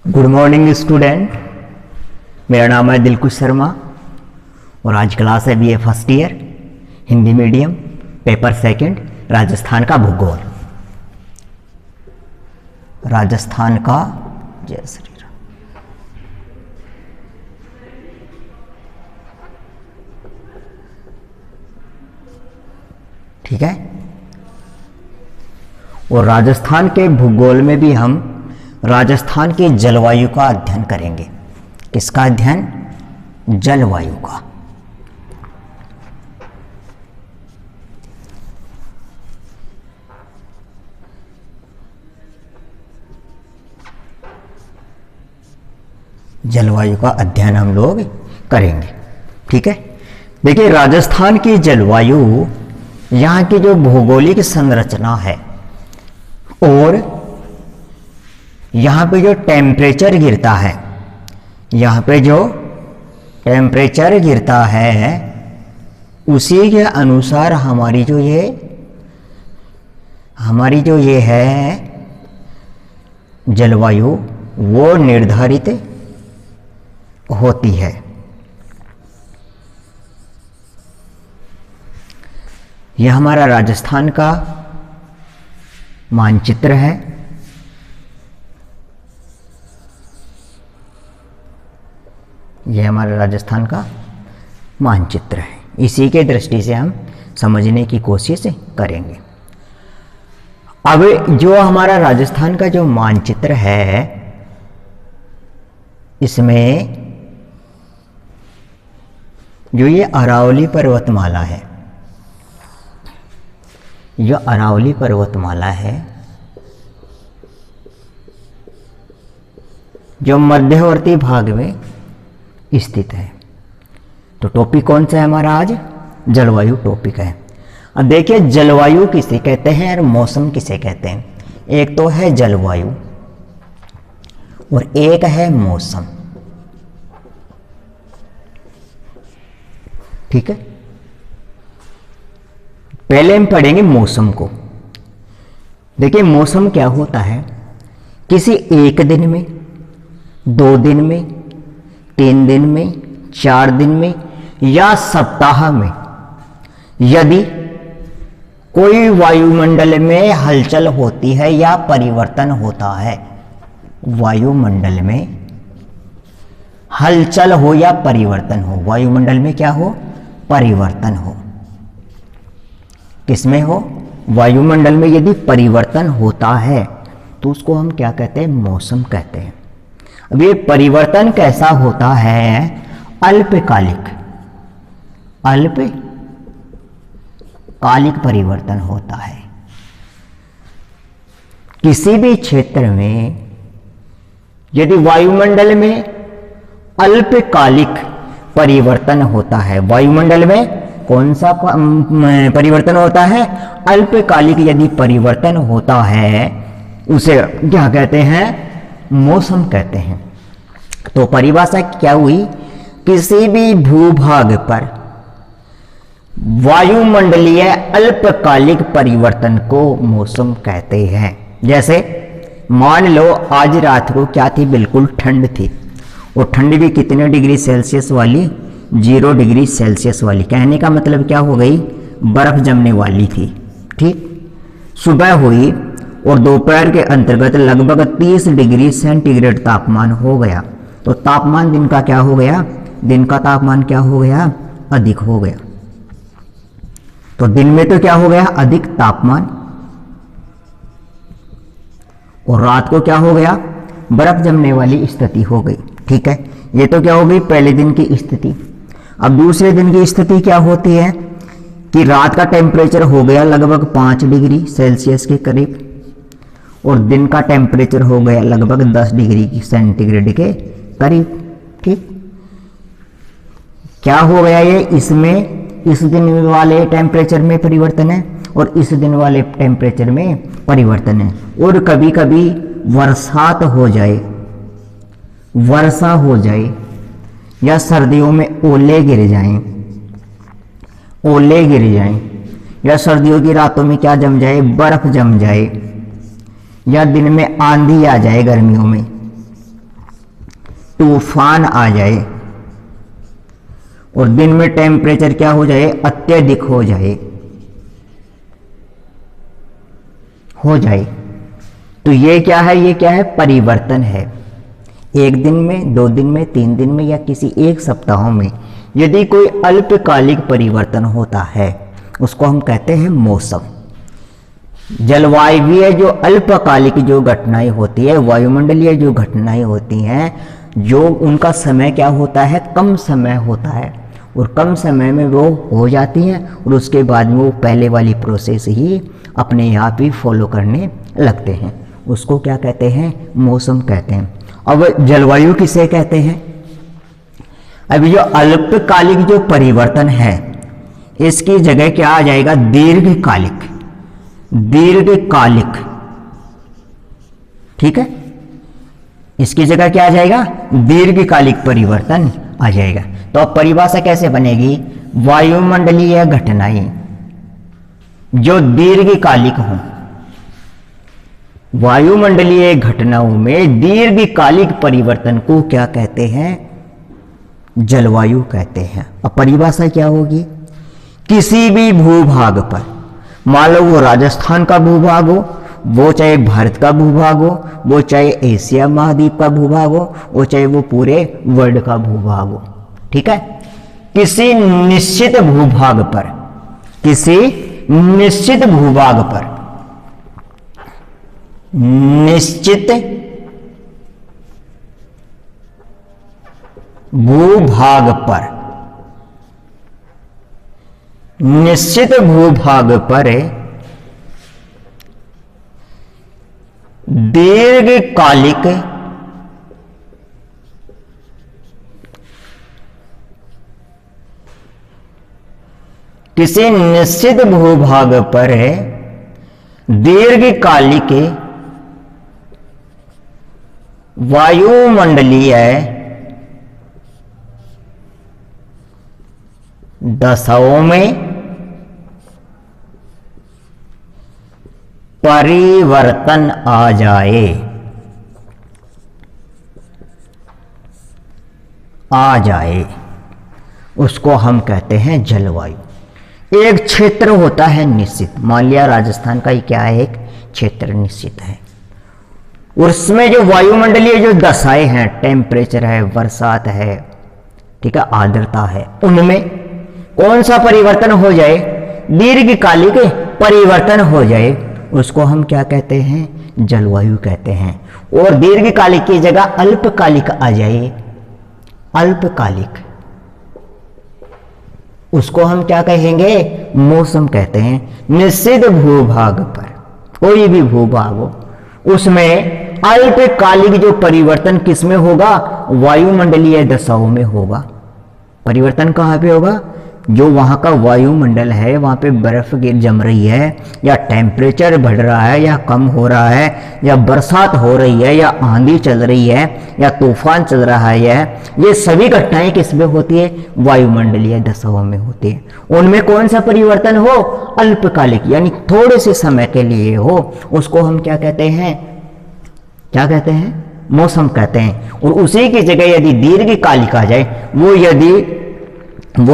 Good morning student. मेरा नाम है दिलकुश शर्मा और आज क्लास है BA first year Hindi medium paper second Rajasthan का भूगोल। राजस्थान का जय श्री राम। ठीक है। और राजस्थान के भूगोल में भी हम राजस्थान की जलवायु का अध्ययन करेंगे। किसका अध्ययन? जलवायु का। जलवायु का अध्ययन हम लोग करेंगे। ठीक है। देखिए, राजस्थान की जलवायु, यहाँ की जो भौगोलिक संरचना है और यहाँ पे जो टेम्परेचर गिरता है, यहाँ पे जो टेम्परेचर गिरता है उसी के अनुसार हमारी जो ये है जलवायु वो निर्धारित होती है। यह हमारा राजस्थान का मानचित्र है। यह हमारा राजस्थान का मानचित्र है। इसी के दृष्टि से हम समझने की कोशिश करेंगे। अब जो हमारा राजस्थान का जो मानचित्र है, इसमें जो ये अरावली पर्वतमाला है, जो अरावली पर्वतमाला है, जो मध्यवर्ती भाग में स्थित है। तो टॉपिक कौन सा है हमारा आज? जलवायु टॉपिक है। अब देखिए, जलवायु किसे कहते हैं और मौसम किसे कहते हैं। एक तो है जलवायु और एक है मौसम। ठीक है। पहले हम पढ़ेंगे मौसम को। देखिए, मौसम क्या होता है? किसी एक दिन में, 2 दिन में, 3 दिन में, 4 दिन में या सप्ताह में यदि कोई वायुमंडल में हलचल होती है या परिवर्तन होता है, वायुमंडल में हलचल हो या परिवर्तन हो, वायुमंडल में क्या हो? परिवर्तन हो। किसमें हो? वायुमंडल में यदि परिवर्तन होता है तो उसको हम क्या कहते हैं? मौसम कहते हैं। अब ये परिवर्तन कैसा होता है? अल्पकालिक परिवर्तन होता है। किसी भी क्षेत्र में यदि वायुमंडल में अल्पकालिक परिवर्तन होता है, वायुमंडल में कौन सा परिवर्तन होता है? अल्पकालिक यदि परिवर्तन होता है उसे क्या कहते हैं? मौसम कहते हैं। तो परिभाषा क्या हुई? किसी भी भूभाग पर वायुमंडलीय अल्पकालिक परिवर्तन को मौसम कहते हैं। जैसे मान लो आज रात को क्या थी? बिल्कुल ठंड थी। और ठंड भी कितने डिग्री सेल्सियस वाली? 0 डिग्री सेल्सियस वाली। कहने का मतलब क्या हो गई? बर्फ जमने वाली थी। ठीक। सुबह हुई और दोपहर के अंतर्गत लगभग 30 डिग्री सेंटीग्रेड तापमान हो गया। तो तापमान दिन का क्या हो गया? दिन का तापमान क्या हो गया? अधिक हो गया। तो दिन में तो क्या हो गया? अधिक तापमान। और रात को क्या हो गया? बर्फ जमने वाली स्थिति हो गई। ठीक है। ये तो क्या हो गई? पहले दिन की स्थिति। अब दूसरे दिन की स्थिति क्या होती है कि रात का टेम्परेचर हो गया लगभग 5 डिग्री सेल्सियस के करीब और दिन का टेम्परेचर हो गया लगभग 10 डिग्री सेंटीग्रेड के करीब। ठीक। क्या हो गया ये? इसमें इस दिन वाले टेम्परेचर में परिवर्तन है और इस दिन वाले टेम्परेचर में परिवर्तन है। और कभी कभी वर्षा हो जाए या सर्दियों में ओले गिर जाएं या सर्दियों की रातों में क्या जम जाए? बर्फ जम जाए या दिन में आंधी आ जाए गर्मियों में। तूफान आ जाए और दिन में टेम्परेचर क्या हो जाए, अत्यधिक हो जाए, तो ये क्या है, ये क्या है, परिवर्तन है। एक दिन में, 2 दिन में, 3 दिन में या किसी एक सप्ताह में यदि कोई अल्पकालिक परिवर्तन होता है उसको हम कहते हैं मौसम। जलवायुवीय जो अल्पकालिक जो घटनाएं होती है, वायुमंडलीय जो घटनाएं होती हैं, जो उनका समय क्या होता है, कम समय होता है और कम समय में वो हो जाती हैं और उसके बाद में वो पहले वाली प्रोसेस ही अपने आप ही फॉलो करने लगते हैं, उसको क्या कहते हैं, मौसम कहते हैं। अब जलवायु किसे कहते हैं? अभी जो अल्पकालिक जो परिवर्तन है इसकी जगह क्या आ जाएगा, दीर्घकालिक, दीर्घकालिक, ठीक है, इसकी जगह क्या आ जाएगा, दीर्घकालिक परिवर्तन आ जाएगा। तो अब परिभाषा कैसे बनेगी, वायुमंडलीय घटनाएं जो दीर्घकालिक हों, वायुमंडलीय घटनाओं में दीर्घकालिक परिवर्तन को क्या कहते हैं, जलवायु कहते हैं। अब परिभाषा क्या होगी, किसी भी भूभाग पर, मान लो वो राजस्थान का भूभाग हो, वो चाहे भारत का भूभाग हो, वो चाहे एशिया महाद्वीप का भूभाग हो, वो चाहे वो पूरे वर्ल्ड का भूभाग हो, ठीक है, किसी निश्चित भूभाग पर, किसी निश्चित भूभाग पर, निश्चित भूभाग पर, निश्चित भूभाग पर दीर्घकालिक किसी निश्चित भूभाग पर दीर्घकालिक वायुमंडलीय दशाओं में परिवर्तन आ जाए, उसको हम कहते हैं जलवायु। एक क्षेत्र होता है निश्चित, मान लिया राजस्थान का ही क्या है, एक क्षेत्र निश्चित है, उसमें जो वायुमंडलीय जो दशाएं हैं, टेम्परेचर है, बरसात है, ठीक है, आर्द्रता है, उनमें कौन सा परिवर्तन हो जाए, दीर्घकालिक परिवर्तन हो जाए, उसको हम क्या कहते हैं, जलवायु कहते हैं। और दीर्घकालिक की जगह अल्पकालिक आ जाए, अल्पकालिक, उसको हम क्या कहेंगे, मौसम कहते हैं। निश्चित भूभाग पर, कोई भी भूभाग हो, उसमें अल्पकालिक जो परिवर्तन किसमें होगा, वायुमंडलीय दशाओं में होगा। परिवर्तन कहाँ पे होगा, जो वहाँ का वायुमंडल है, वहाँ पे बर्फ जम रही है, या टेम्परेचर बढ़ रहा है या कम हो रहा है, या बरसात हो रही है, या आंधी चल रही है, या तूफान चल रहा है, ये सभी घटनाएं किसमें होती है, वायुमंडलीय दशाओं में होती है। उनमें कौन सा परिवर्तन हो, अल्पकालिक, यानी थोड़े से समय के लिए हो, उसको हम क्या कहते हैं, क्या कहते हैं, मौसम कहते हैं। और उसी की जगह यदि दीर्घकालिक आ जाए, वो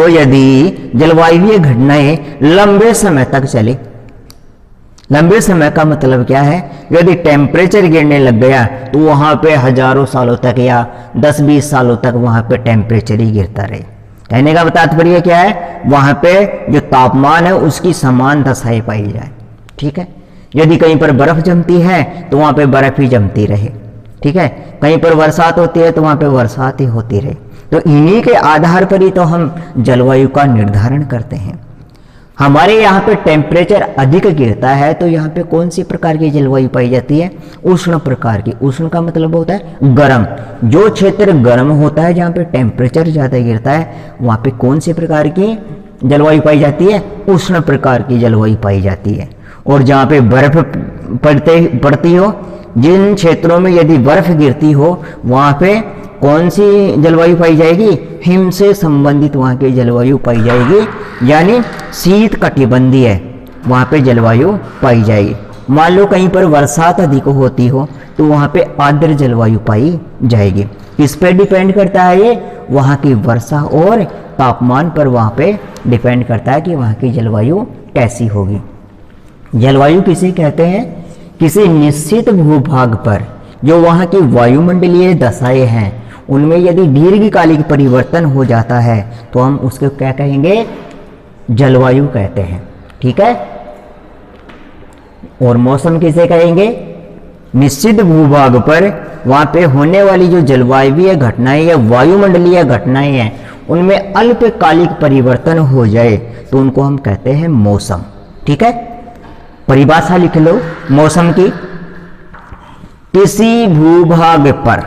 यदि जलवायुवीय घटनाएं लंबे समय तक चले, लंबे समय का मतलब क्या है, यदि टेम्परेचर गिरने लग गया तो वहां पे हजारों सालों तक या 10-20 सालों तक वहां पे टेम्परेचर ही गिरता रहे। कहने का तात्पर्य क्या है, वहां पे जो तापमान है उसकी समान दशाएं पाई जाए, ठीक है। यदि कहीं पर बर्फ जमती है तो वहां पे बर्फ ही जमती रहे, ठीक है। कहीं पर बरसात होती है तो वहां पे बरसात ही होती रहे। तो इन्हीं के आधार पर ही तो हम जलवायु का निर्धारण करते हैं। हमारे यहाँ पे टेम्परेचर अधिक गिरता है तो यहाँ पे कौन सी प्रकार की जलवायु पाई जाती है, उष्ण प्रकार की। उष्ण का मतलब होता है गर्म। जो क्षेत्र गर्म होता है, जहाँ पे टेम्परेचर ज़्यादा गिरता है, वहाँ पे कौन सी प्रकार की जलवायु पाई जाती है, उष्ण प्रकार की जलवायु पाई जाती है। और जहाँ पे बर्फ पड़ती हो, जिन क्षेत्रों में यदि बर्फ गिरती हो, वहाँ पे कौन सी जलवायु पाई जाएगी, हिम से संबंधित वहाँ की जलवायु पाई जाएगी, यानी शीत कटिबंधीय है, वहाँ पे जलवायु पाई जाएगी। मान लो कहीं पर बरसात अधिक होती हो तो वहाँ पे आर्द्र जलवायु पाई जाएगी। किस पे डिपेंड करता है ये? वहाँ की वर्षा और तापमान पर वहाँ पे डिपेंड करता है कि वहाँ की जलवायु कैसी होगी। जलवायु किसे कहते हैं? किसी निश्चित भूभाग पर जो वहाँ की वायुमंडलीय दशाएं हैं उनमें यदि दीर्घकालिक परिवर्तन हो जाता है तो हम उसको क्या कहेंगे? जलवायु कहते हैं। ठीक है। और मौसम किसे कहेंगे? निश्चित भूभाग पर वहां पे होने वाली जो जलवायुवीय घटनाएं या वायुमंडलीय घटनाएं हैं उनमें अल्पकालिक परिवर्तन हो जाए तो उनको हम कहते हैं मौसम। ठीक है। परिभाषा लिख लो मौसम की। किसी भूभाग पर,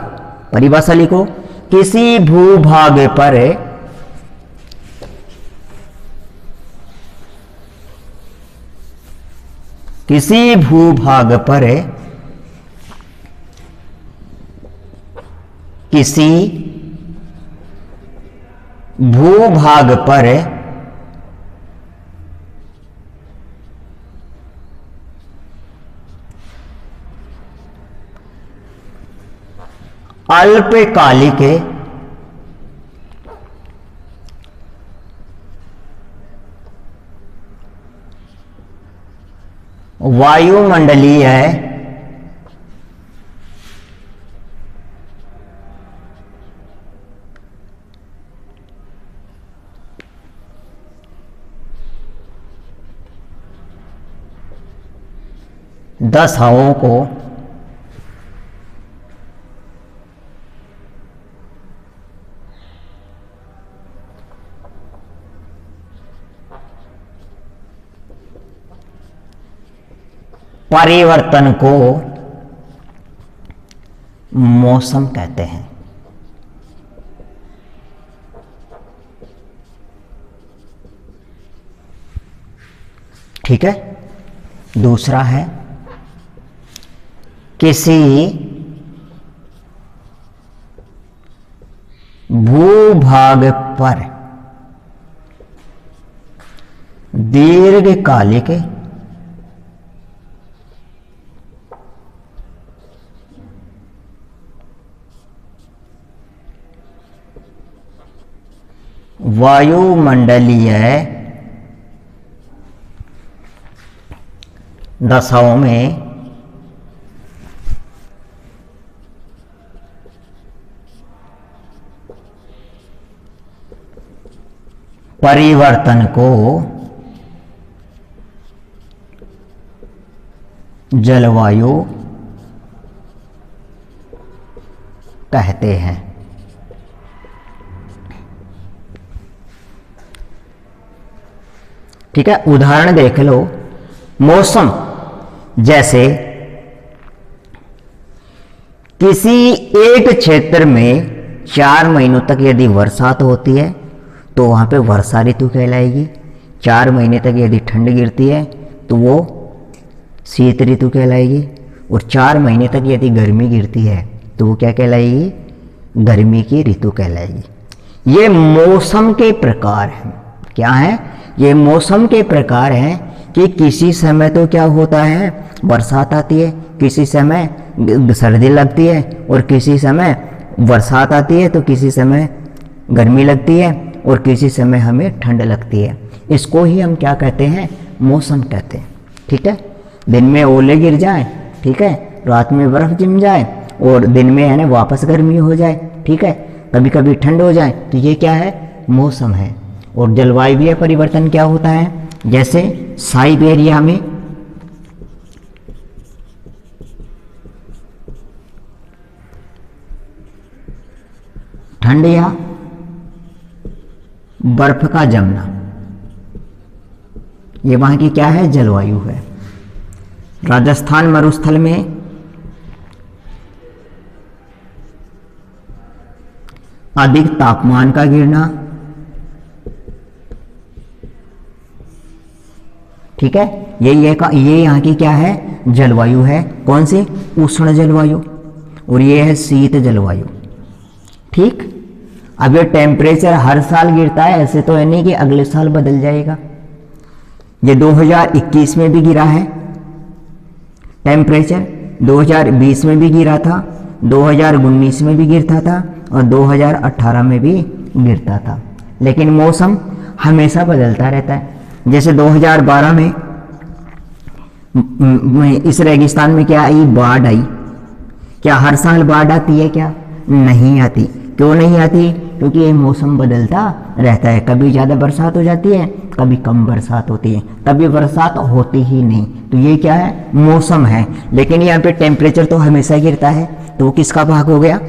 परिभाषा लिखो, किसी भूभाग पर किसी भूभाग पर किसी भूभाग पर अल्पकालिक वायुमंडलीय दशाओं को परिवर्तन को मौसम कहते हैं। ठीक है। दूसरा है किसी भूभाग पर दीर्घकालिक वायुमंडलीय दशाओं में परिवर्तन को जलवायु कहते हैं। ठीक है। उदाहरण देख लो। मौसम जैसे किसी एक क्षेत्र में 4 महीनों तक यदि बरसात होती है तो वहां पे वर्षा ऋतु कहलाएगी। 4 महीने तक यदि ठंड गिरती है तो वो शीत ऋतु कहलाएगी। और 4 महीने तक यदि गर्मी गिरती है तो वो क्या कहलाएगी? गर्मी की ऋतु कहलाएगी। ये मौसम के प्रकार हैं। क्या है? ये मौसम के प्रकार हैं कि किसी समय तो क्या होता है? बरसात आती है, किसी समय सर्दी लगती है, और किसी समय बरसात आती है तो किसी समय गर्मी लगती है, और किसी समय हमें ठंड लगती है। इसको ही हम क्या कहते हैं? मौसम कहते हैं। ठीक है। दिन में ओले गिर जाए, ठीक है, रात में बर्फ जम जाए, और दिन में है ना वापस गर्मी हो जाए। ठीक है। कभी कभी ठंड हो जाए, तो ये क्या है? मौसम है। और जलवायु परिवर्तन क्या होता है? जैसे साइबेरिया में ठंड या बर्फ का जमना, ये वहां की क्या है? जलवायु है। राजस्थान मरुस्थल में अधिक तापमान का गिरना, ठीक है, ये यहाँ की क्या है? जलवायु है। कौन सी? उष्ण जलवायु। और ये है शीत जलवायु। ठीक। अब ये टेम्परेचर हर साल गिरता है, ऐसे तो है नहीं कि अगले साल बदल जाएगा। ये 2021 में भी गिरा है टेम्परेचर, 2020 में भी गिरा था, 2019 में भी गिरता था, और 2018 में भी गिरता था। लेकिन मौसम हमेशा बदलता रहता है। जैसे 2012 में इस रेगिस्तान में क्या आई, बाढ़ आई। क्या हर साल बाढ़ आती है? क्या नहीं आती। क्यों नहीं आती? क्योंकि ये मौसम बदलता रहता है। कभी ज़्यादा बरसात हो जाती है, कभी कम बरसात होती है, कभी बरसात होती ही नहीं। तो ये क्या है? मौसम है। लेकिन यहाँ पे टेम्परेचर तो हमेशा गिरता है। तो वो किसका भाग हो गया?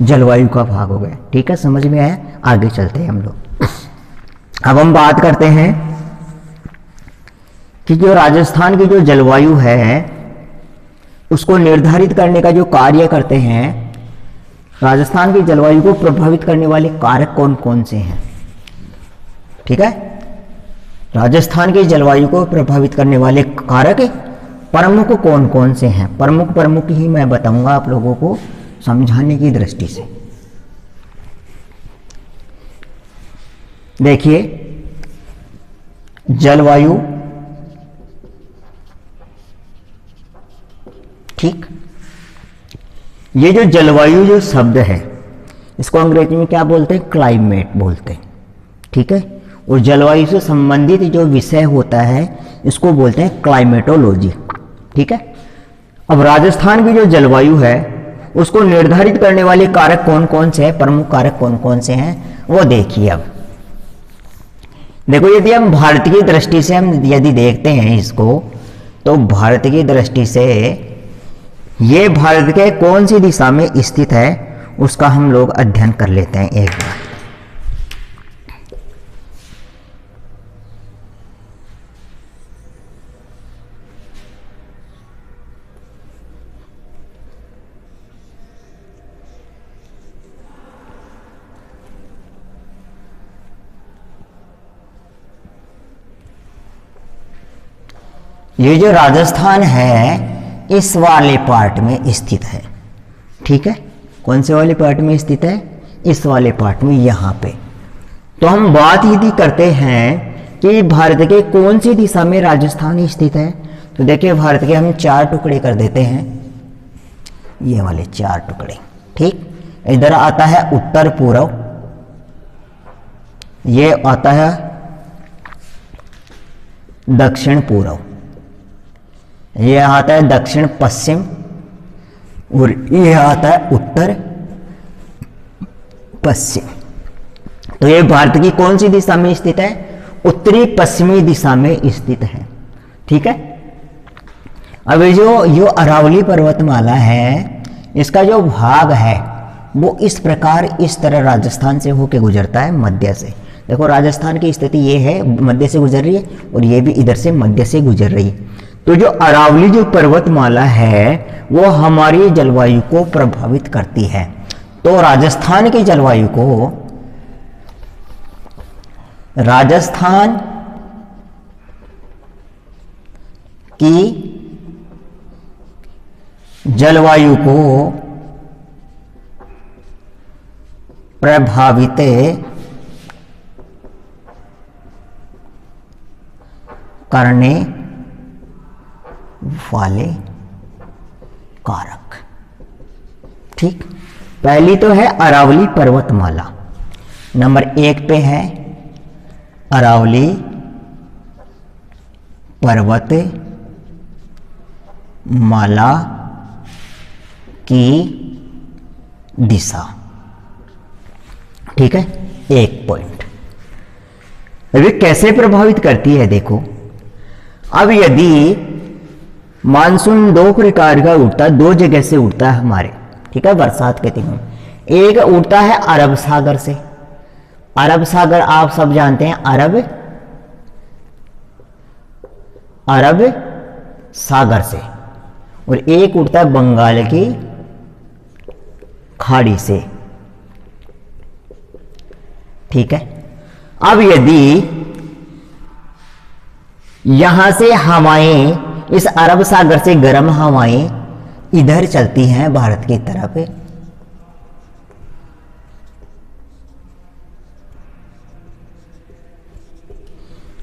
जलवायु का भाग हो गया। ठीक है, समझ में आया? आगे चलते हैं हम लोग। अब हम बात करते हैं कि जो राजस्थान की जो जलवायु है उसको निर्धारित करने का जो कार्य करते हैं, राजस्थान की जलवायु को प्रभावित करने वाले कारक कौन कौन से हैं। ठीक है, राजस्थान की जलवायु को प्रभावित करने वाले कारक प्रमुख कौन कौन से हैं। प्रमुख ही मैं बताऊंगा आप लोगों को समझाने की दृष्टि से। देखिए, जलवायु, ठीक, ये जो जलवायु जो शब्द है इसको अंग्रेजी में क्या बोलते हैं? क्लाइमेट बोलते हैं। ठीक है, और जलवायु से संबंधित जो विषय होता है इसको बोलते हैं क्लाइमेटोलॉजी। ठीक है, अब राजस्थान की जो जलवायु है उसको निर्धारित करने वाले कारक कौन कौन से हैं, प्रमुख कारक कौन कौन से हैं, वो देखिए। अब देखो, यदि हम भारत की दृष्टि से हम यदि देखते हैं इसको, तो भारत की दृष्टि से ये भारत के कौन सी दिशा में स्थित है उसका हम लोग अध्ययन कर लेते हैं एक बार। ये जो राजस्थान है इस वाले पार्ट में स्थित है। ठीक है, कौन से वाले पार्ट में स्थित है? इस वाले पार्ट में, यहाँ पे। तो हम बात यदि करते हैं कि भारत के कौन सी दिशा में राजस्थान स्थित है, तो देखिए भारत के हम 4 टुकड़े कर देते हैं, ये वाले 4 टुकड़े। ठीक, इधर आता है उत्तर पूर्व, ये आता है दक्षिण पूर्व, ये आता है दक्षिण पश्चिम, और ये आता है उत्तर पश्चिम। तो ये भारत की कौन सी दिशा में स्थित है? उत्तरी पश्चिमी दिशा में स्थित है। ठीक है, अब जो अरावली पर्वतमाला है इसका जो भाग है वो इस प्रकार, इस तरह राजस्थान से होके गुजरता है, मध्य से। देखो राजस्थान की स्थिति ये है, मध्य से गुजर रही है, और ये भी इधर से मध्य से गुजर रही है। तो जो अरावली जो पर्वतमाला है वो हमारी जलवायु को प्रभावित करती है। तो राजस्थान की जलवायु को, राजस्थान की जलवायु को प्रभावित करने वाले कारक। ठीक, पहली तो है अरावली पर्वतमाला, नंबर 1 पे है अरावली पर्वतमाला की दिशा। ठीक है, 1 पॉइंट। अभी कैसे प्रभावित करती है देखो। अब यदि मानसून 2 प्रकार का उठता है, 2 जगह से उठता है हमारे। ठीक है, बरसात के दिनों में एक उठता है अरब सागर से। अरब सागर आप सब जानते हैं, अरब सागर से। और एक उठता है बंगाल की खाड़ी से। ठीक है, अब यदि यहां से हवाएं, इस अरब सागर से गर्म हवाएं इधर चलती हैं भारत की तरफ,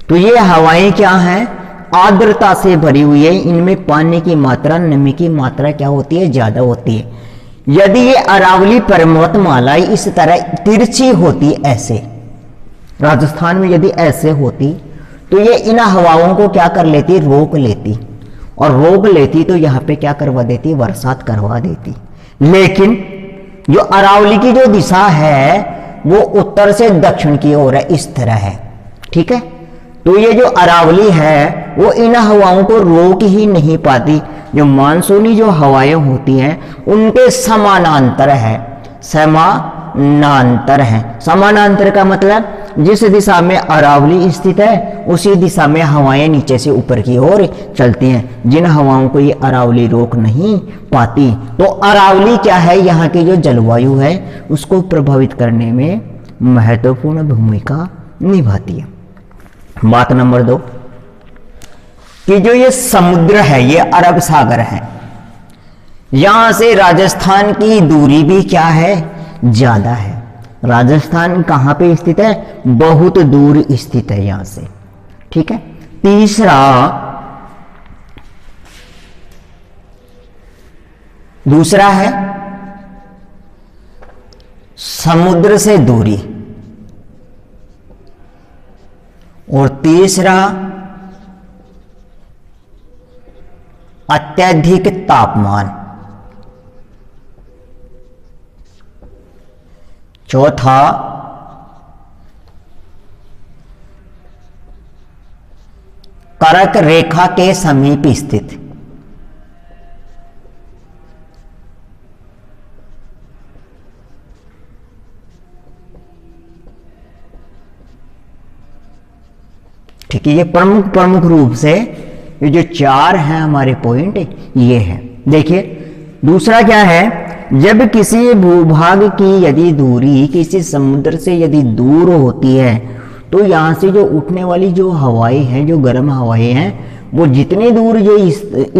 तो ये हवाएं क्या हैं? आर्द्रता से भरी हुई है। इनमें पानी की मात्रा, नमी की मात्रा क्या होती है? ज्यादा होती है। यदि ये अरावली पर्वतमाला इस तरह तिरछी होती, ऐसे राजस्थान में यदि ऐसे होती तो ये इन हवाओं को क्या कर लेती, रोक लेती, और रोक लेती तो यहाँ पे क्या करवा देती, बरसात करवा देती। लेकिन जो अरावली की जो दिशा है वो उत्तर से दक्षिण की ओर है, इस तरह है, ठीक है। तो ये जो अरावली है वो इन हवाओं को रोक ही नहीं पाती। जो मानसूनी जो हवाएं होती हैं उनके समानांतर है, समानांतर है। समानांतर का मतलब जिस दिशा में अरावली स्थित है उसी दिशा में हवाएं नीचे से ऊपर की ओर चलती हैं। जिन हवाओं को ये अरावली रोक नहीं पाती, तो अरावली क्या है, यहाँ की जो जलवायु है उसको प्रभावित करने में महत्वपूर्ण भूमिका निभाती है। बात नंबर 2 कि जो ये समुद्र है, ये अरब सागर है, यहां से राजस्थान की दूरी भी क्या है, ज्यादा है। राजस्थान कहां पे स्थित है, बहुत दूर स्थित है यहां से, ठीक है। तीसरा, दूसरा है समुद्र से दूरी, और तीसरा अत्यधिक तापमान, चौथा कर्क रेखा के समीप स्थित, ठीक है। ये प्रमुख रूप से ये जो 4 हैं हमारे पॉइंट ये है। देखिए दूसरा क्या है, जब किसी भूभाग की यदि दूरी किसी समुद्र से यदि दूर होती है तो यहाँ से जो उठने वाली जो हवाएं हैं, जो गर्म हवाएं हैं, वो जितनी दूर जो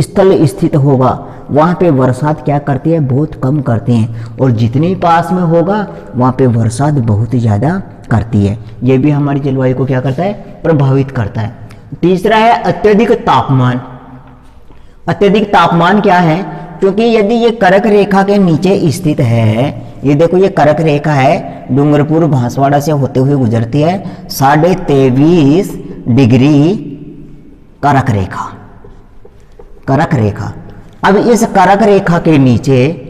स्थल स्थित होगा वहाँ पे बरसात क्या करती है, बहुत कम करती हैं, और जितनी पास में होगा वहाँ पे बरसात बहुत ज़्यादा करती है। ये भी हमारी जलवायु को क्या करता है, प्रभावित करता है। तीसरा है अत्यधिक तापमान। अत्यधिक तापमान क्या है, क्योंकि यदि ये कर्क रेखा के नीचे स्थित है, ये देखो ये कर्क रेखा है, डूंगरपुर बांसवाड़ा से होते हुए गुजरती है, 23.5 डिग्री कर्क रेखा, कर्क रेखा। अब इस कर्क रेखा के नीचे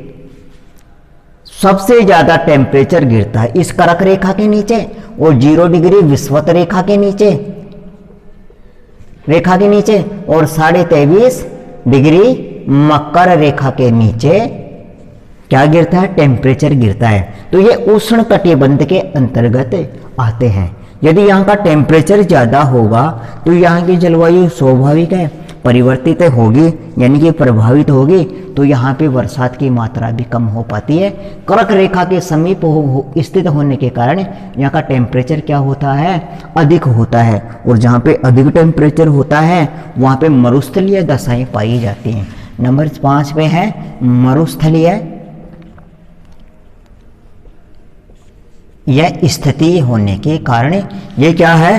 सबसे ज्यादा टेम्परेचर गिरता है इस कर्क रेखा के नीचे, और 0 डिग्री विषुवत रेखा के नीचे, और 23.5 डिग्री मकर रेखा के नीचे क्या गिरता है, टेम्परेचर गिरता है। तो ये उष्ण कटिबंध के अंतर्गत आते हैं। यदि यहाँ का टेम्परेचर ज्यादा होगा तो यहाँ की जलवायु स्वाभाविक है परिवर्तित होगी, यानी कि प्रभावित होगी, तो यहाँ पे बरसात की मात्रा भी कम हो पाती है। कर्क रेखा के समीप स्थित होने के कारण यहाँ का टेम्परेचर क्या होता है, अधिक होता है, और जहाँ पे अधिक टेम्परेचर होता है वहाँ पे मरुस्थलीय दशाएं पाई जाती हैं। नंबर 5 पे है मरुस्थलीय यह स्थिति होने के कारण ये क्या है,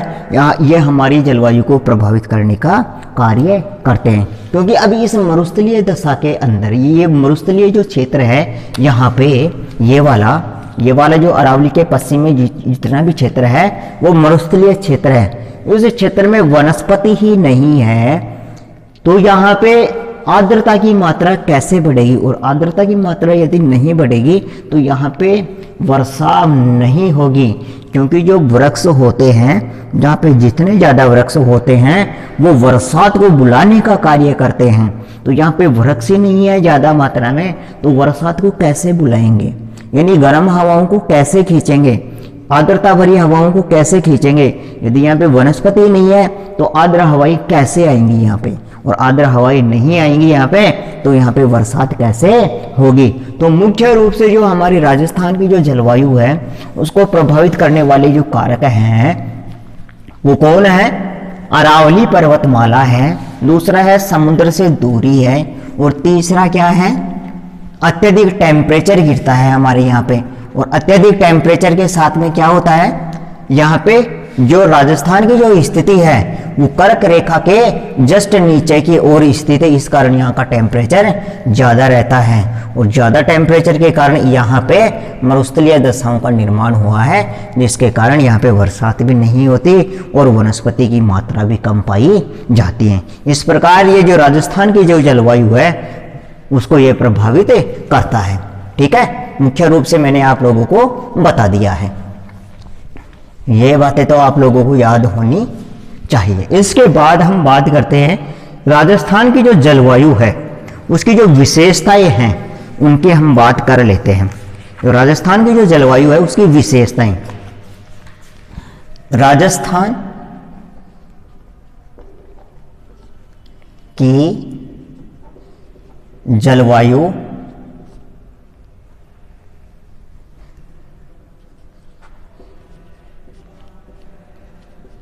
ये हमारी जलवायु को प्रभावित करने का कार्य करते हैं। क्योंकि अभी इस मरुस्थलीय दशा के अंदर ये मरुस्थलीय जो क्षेत्र है, यहाँ पे ये वाला जो अरावली के पश्चिम में जितना भी क्षेत्र है वो मरुस्थलीय क्षेत्र है। उस क्षेत्र में वनस्पति ही नहीं है, तो यहाँ पे आर्द्रता की मात्रा कैसे बढ़ेगी, और आर्द्रता की मात्रा यदि नहीं बढ़ेगी तो यहाँ पे वर्षा नहीं होगी। क्योंकि जो वृक्ष होते हैं, जहाँ पे जितने ज़्यादा वृक्ष होते हैं वो बरसात को बुलाने का कार्य करते हैं, तो यहाँ पे वृक्ष ही नहीं है ज़्यादा मात्रा में, तो बरसात को कैसे बुलाएंगे, यानी गर्म हवाओं को कैसे खींचेंगे, आर्द्रता भरी हवाओं को कैसे खींचेंगे। यदि यहाँ पे वनस्पति नहीं है तो आर्द्र हवाएं कैसे आएंगी यहाँ पे, और आर्द्र हवाएं नहीं आएंगी यहाँ पे तो यहाँ पे बरसात कैसे होगी। तो मुख्य रूप से जो हमारी राजस्थान की जो जलवायु है उसको प्रभावित करने वाले जो कारक हैं वो कौन है, अरावली पर्वतमाला है, दूसरा है समुद्र से दूरी है, और तीसरा क्या है, अत्यधिक टेम्परेचर गिरता है हमारे यहाँ पे। और अत्यधिक टेम्परेचर के साथ में क्या होता है, यहाँ पे जो राजस्थान की जो स्थिति है वो कर्क रेखा के जस्ट नीचे की ओर स्थित है, इस कारण यहाँ का टेम्परेचर ज़्यादा रहता है। और ज़्यादा टेम्परेचर के कारण यहाँ पे मरुस्थलीय दशाओं का निर्माण हुआ है, जिसके कारण यहाँ पे बरसात भी नहीं होती और वनस्पति की मात्रा भी कम पाई जाती है। इस प्रकार ये जो राजस्थान की जो जलवायु है उसको ये प्रभावित करता है। ठीक है, मुख्य रूप से मैंने आप लोगों को बता दिया है। ये बातें तो आप लोगों को याद होनी चाहिए। इसके बाद हम बात करते हैं राजस्थान की जो जलवायु है उसकी जो विशेषताएं हैं उनकी हम बात कर लेते हैं। तो राजस्थान की जो जलवायु है उसकी विशेषताएं, राजस्थान की जलवायु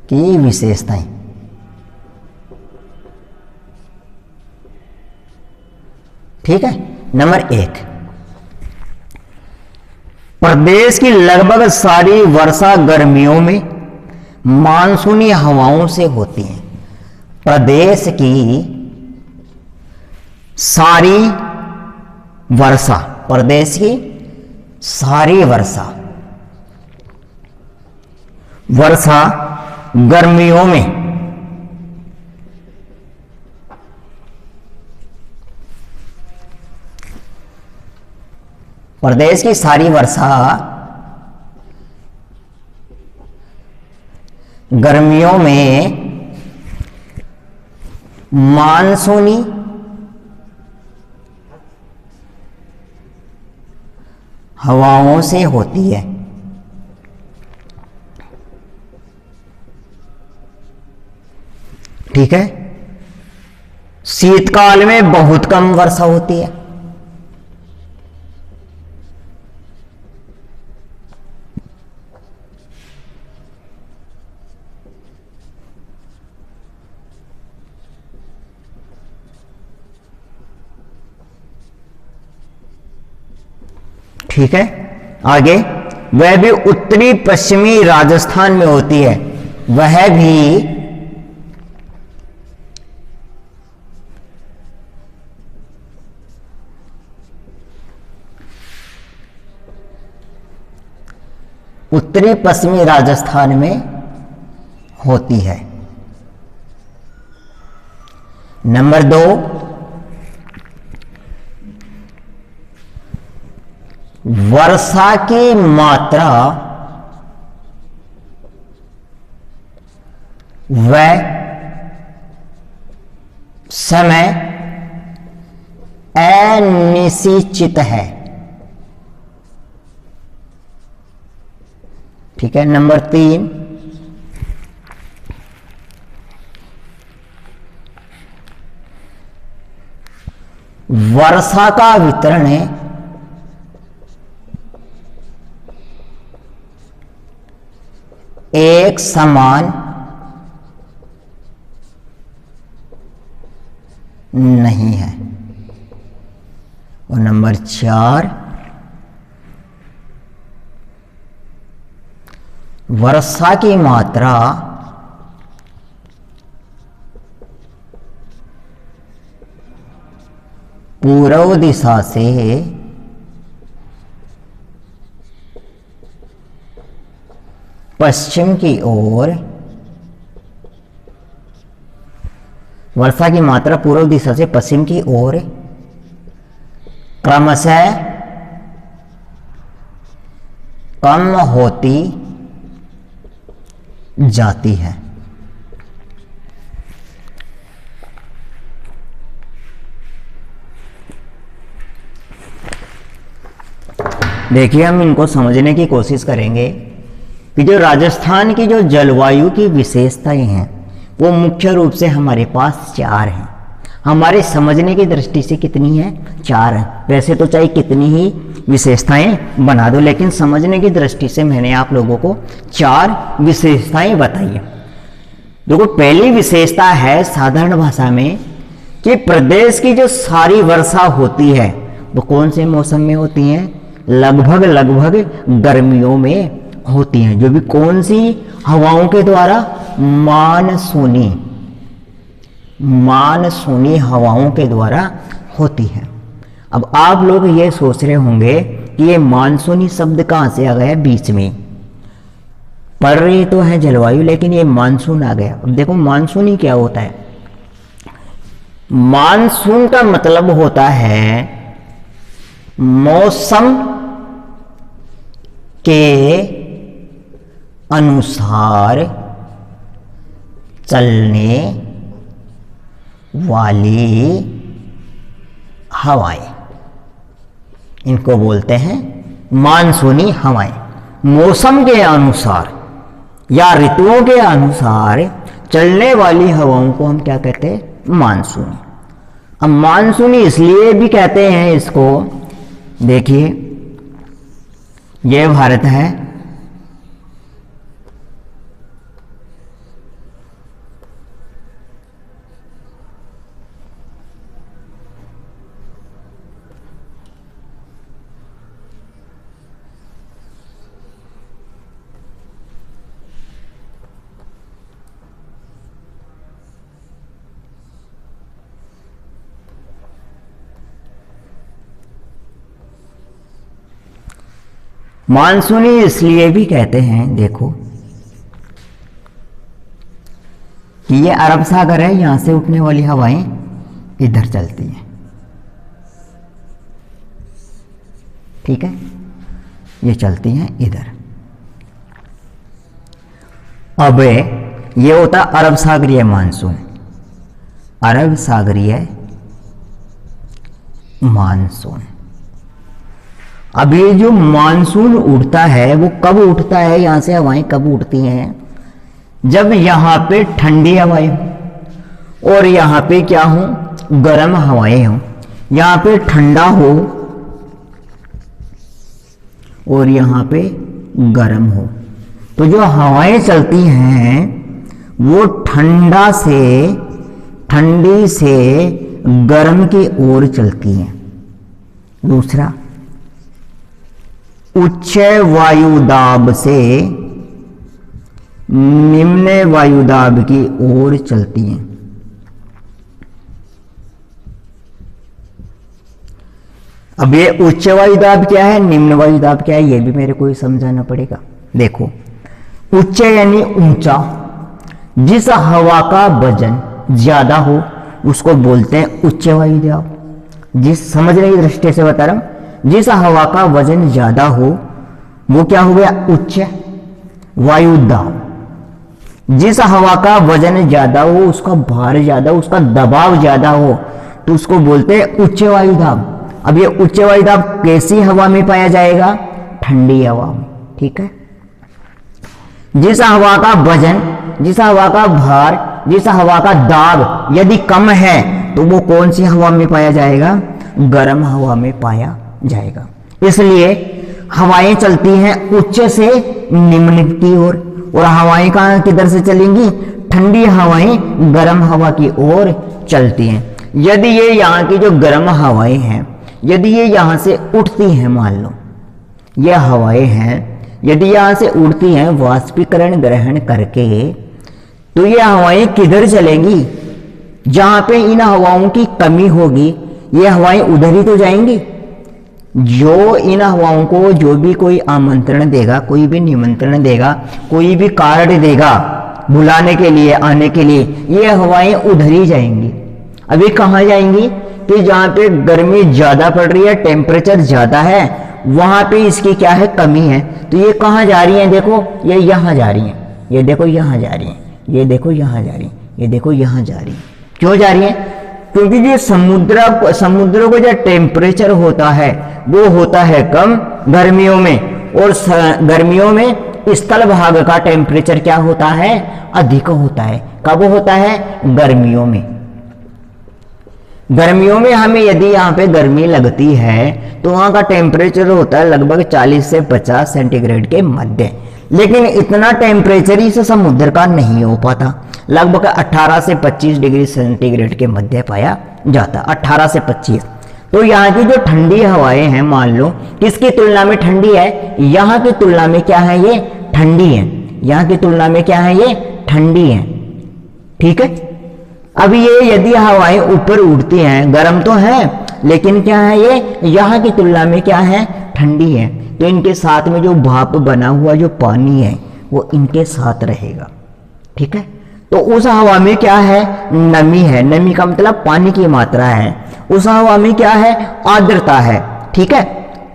की विशेषताएं। ठीक है, नंबर 1, प्रदेश की लगभग सारी वर्षा गर्मियों में मानसूनी हवाओं से होती है। प्रदेश की सारी वर्षा, प्रदेश की सारी वर्षा गर्मियों में प्रदेश की सारी वर्षा गर्मियों में मानसूनी हवाओं से होती है। ठीक है, शीतकाल में बहुत कम वर्षा होती है। ठीक है, आगे, वह भी उत्तरी पश्चिमी राजस्थान में होती है। वह भी उत्तरी पश्चिमी राजस्थान में होती है। नंबर 2, वर्षा की मात्रा व समय अनिश्चित है। ठीक है, नंबर 3, वर्षा का वितरण एक समान नहीं है। और नंबर 4, वर्षा की मात्रा पूर्व दिशा से पश्चिम की ओर, वर्षा की मात्रा पूर्व दिशा से पश्चिम की ओर क्रमशः कम होती जाती है। देखिए, हम इनको समझने की कोशिश करेंगे कि जो राजस्थान की जो जलवायु की विशेषताएं हैं वो मुख्य रूप से हमारे पास 4 हैं। हमारे समझने की दृष्टि से कितनी है? 4 है। वैसे तो चाहे कितनी ही विशेषताएं बना दो, लेकिन समझने की दृष्टि से मैंने आप लोगों को 4 विशेषताएं बताई है। देखो, पहली विशेषता है साधारण भाषा में कि प्रदेश की जो सारी वर्षा होती है वो कौन से मौसम में होती है? लगभग गर्मियों में होती हैं। जो भी कौन सी हवाओं के द्वारा? मानसूनी हवाओं के द्वारा होती है। अब आप लोग ये सोच रहे होंगे कि ये मानसूनी शब्द कहाँ से आ गया बीच में, पढ़ रही तो है जलवायु लेकिन ये मानसून आ गया। अब देखो मानसूनी क्या होता है, मानसून का मतलब होता है मौसम के अनुसार चलने वाली हवाएं, इनको बोलते हैं मानसूनी हवाएं। मौसम के अनुसार या ऋतुओं के अनुसार चलने वाली हवाओं को हम क्या कहते हैं, मानसूनी। अब मानसूनी इसलिए भी कहते हैं इसको, देखिए यह भारत है, मानसूनी इसलिए भी कहते हैं देखो कि ये अरब सागर है, यहां से उठने वाली हवाएं इधर चलती हैं, ठीक है, ये चलती हैं इधर। अब ये होता अरब सागरीय मानसून, अरब सागरीय मानसून। अब ये जो मानसून उठता है वो कब उठता है, यहां से हवाएं कब उठती हैं, जब यहां पे ठंडी हवाएं हो और यहां पे क्या हो, गर्म हवाएं हो। यहां पे ठंडा हो और यहां पे गर्म हो, तो जो हवाएं चलती हैं वो ठंडी से गर्म की ओर चलती हैं। दूसरा, उच्च वायुदाब से निम्न वायुदाब की ओर चलती हैं। अब ये उच्च वायुदाब क्या है, निम्न वायुदाब क्या है, ये भी मेरे को समझाना पड़ेगा। देखो, उच्च यानी ऊंचा, जिस हवा का वजन ज्यादा हो उसको बोलते हैं उच्च वायुदाब। जिस समझने की दृष्टि से बता रहा हूं, जिस हवा का वजन ज्यादा हो वो क्या हो गया, उच्च वायुदाब। जिस हवा का वजन ज्यादा हो, उसका भार ज्यादा, उसका दबाव ज्यादा हो, तो उसको बोलते हैं उच्च वायुदाब। अब ये उच्च वायुदाब कैसी हवा में पाया जाएगा, ठंडी हवा में, ठीक है। जिस हवा का वजन, जिस हवा का भार, जिस हवा का दाब यदि कम है तो वो कौन सी हवा में पाया जाएगा, गर्म हवा में पाया जाएगा। इसलिए हवाएं चलती हैं उच्च से निम्न की ओर, और हवाएं कहां किधर से चलेंगी, ठंडी हवाएं गर्म हवा की ओर चलती हैं। यदि ये यहाँ की जो गर्म हवाएं हैं, यदि ये यहाँ से उठती हैं, मान लो ये हवाएं हैं, यदि यहाँ से उड़ती हैं वाष्पीकरण ग्रहण करके, तो ये हवाएं किधर चलेंगी, जहां पे इन हवाओं की कमी होगी ये हवाएं उधर ही तो जाएंगी। जो इन हवाओं को जो भी कोई आमंत्रण देगा, कोई भी निमंत्रण देगा, कोई भी कार्ड देगा बुलाने के लिए, आने के लिए, ये हवाएं उधर ही जाएंगी। अभी कहाँ जाएंगी कि जहाँ पे गर्मी ज्यादा पड़ रही है, टेम्परेचर ज्यादा है, वहां पे इसकी क्या है, कमी है, तो ये कहाँ जा रही है, देखो ये यहाँ जा रही है, ये देखो यहाँ जा रही है, ये देखो यहाँ जा रही है, ये देखो यहाँ जा रही है। क्यों जा रही है, क्योंकि जो समुद्र को जो टेम्परेचर होता है वो होता है कम गर्मियों में, और गर्मियों में स्थल भाग का टेम्परेचर क्या होता है, अधिक होता है। कब होता है, गर्मियों में। गर्मियों में हमें यदि यहाँ पे गर्मी लगती है तो वहां का टेम्परेचर होता है लगभग 40 से 50 सेंटीग्रेड के मध्य, लेकिन इतना टेम्परेचर इस समुद्र का नहीं हो पाता, लगभग 18 से 25 डिग्री सेंटीग्रेड के मध्य पाया जाता, 18 से 25। तो यहाँ की जो ठंडी हवाएं हैं, मान लो किसकी तुलना में ठंडी है, यहाँ की तुलना में क्या है, ये ठंडी है, यहाँ की तुलना में क्या है, ये ठंडी है, ठीक है। अब ये यदि हवाएं ऊपर उड़ती हैं, गर्म तो है लेकिन क्या है ये यहाँ की तुलना में क्या है, ठंडी है। तो इनके साथ में जो भाप बना हुआ जो पानी है वो इनके साथ रहेगा, ठीक है। तो उस हवा में क्या है, नमी है, नमी का मतलब पानी की मात्रा है। उस हवा में क्या है, आर्द्रता है, ठीक है,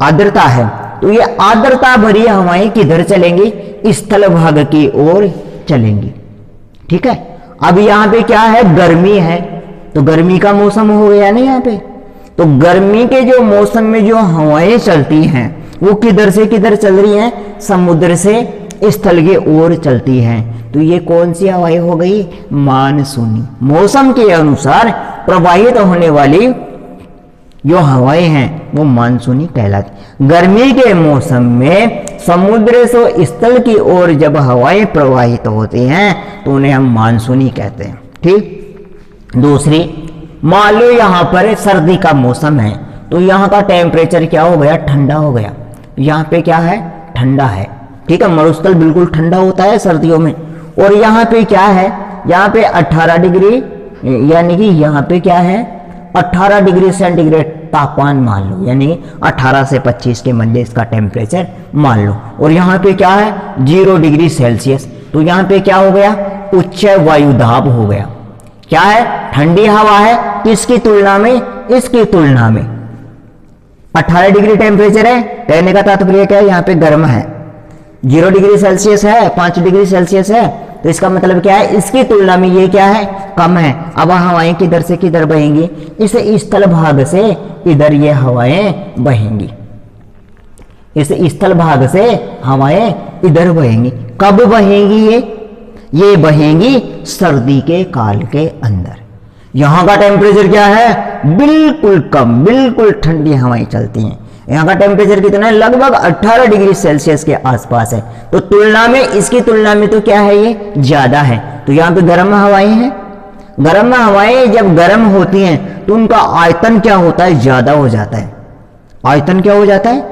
आर्द्रता है। तो ये आर्द्रता भरी हवाएं किधर चलेंगी, स्थल भाग की ओर चलेंगी, ठीक है। अब यहाँ पे क्या है, गर्मी है, तो गर्मी का मौसम हो गया ना यहाँ पे। तो गर्मी के जो मौसम में जो हवाएं चलती हैं वो किधर से किधर चल रही हैं, समुद्र से स्थल की ओर चलती हैं। तो ये कौन सी हवाएं हो गई, मानसूनी, मौसम के अनुसार प्रवाहित होने वाली जो हवाएं हैं वो मानसूनी कहलाती। गर्मी के मौसम में समुद्र से स्थल की ओर जब हवाएं प्रवाहित होती हैं तो उन्हें हम मानसूनी कहते हैं, ठीक। दूसरी, मान लो यहाँ पर सर्दी का मौसम है, तो यहाँ का टेम्परेचर क्या हो गया, ठंडा हो गया। यहाँ पे क्या है, ठंडा है, ठीक है, मरुस्थल बिल्कुल ठंडा होता है सर्दियों में। और यहाँ पे क्या है, यहाँ पे 18 डिग्री, यानी कि यहाँ पे क्या है 18 डिग्री सेंटीग्रेड तापमान मान लो, यानी 18 से 25 के मध्य इसका टेम्परेचर मान लो। और यहाँ पे क्या है 0 डिग्री सेल्सियस। तो यहाँ पे क्या हो गया, उच्च वायुदाब हो गया। क्या है, ठंडी हवा है, किसकी तुलना में, इसकी तुलना में। 18 डिग्री टेम्परेचर है, कहने का तात्पर्य क्या है, यहाँ पे गर्म है। 0 डिग्री सेल्सियस है, 5 डिग्री सेल्सियस है, तो इसका मतलब क्या है, इसकी तुलना में ये क्या है, कम है। अब हवाएं किधर से किधर बहेंगी, इस स्थल भाग से इधर ये हवाएं बहेंगी, इस स्थल भाग से हवाएं इधर बहेंगी। कब बहेंगी ये बहेंगी सर्दी के काल के अंदर। यहाँ का टेम्परेचर क्या है, बिल्कुल कम, बिल्कुल ठंडी हवाएं चलती हैं। यहाँ का टेम्परेचर कितना है, लगभग 18 डिग्री सेल्सियस के आसपास है। तो तुलना में, इसकी तुलना में तो क्या है, ये ज्यादा है। तो यहाँ पे गर्म हवाएं हैं। गर्म हवाएं जब गर्म होती हैं तो उनका आयतन क्या होता है, ज्यादा हो जाता है। आयतन क्या हो जाता है,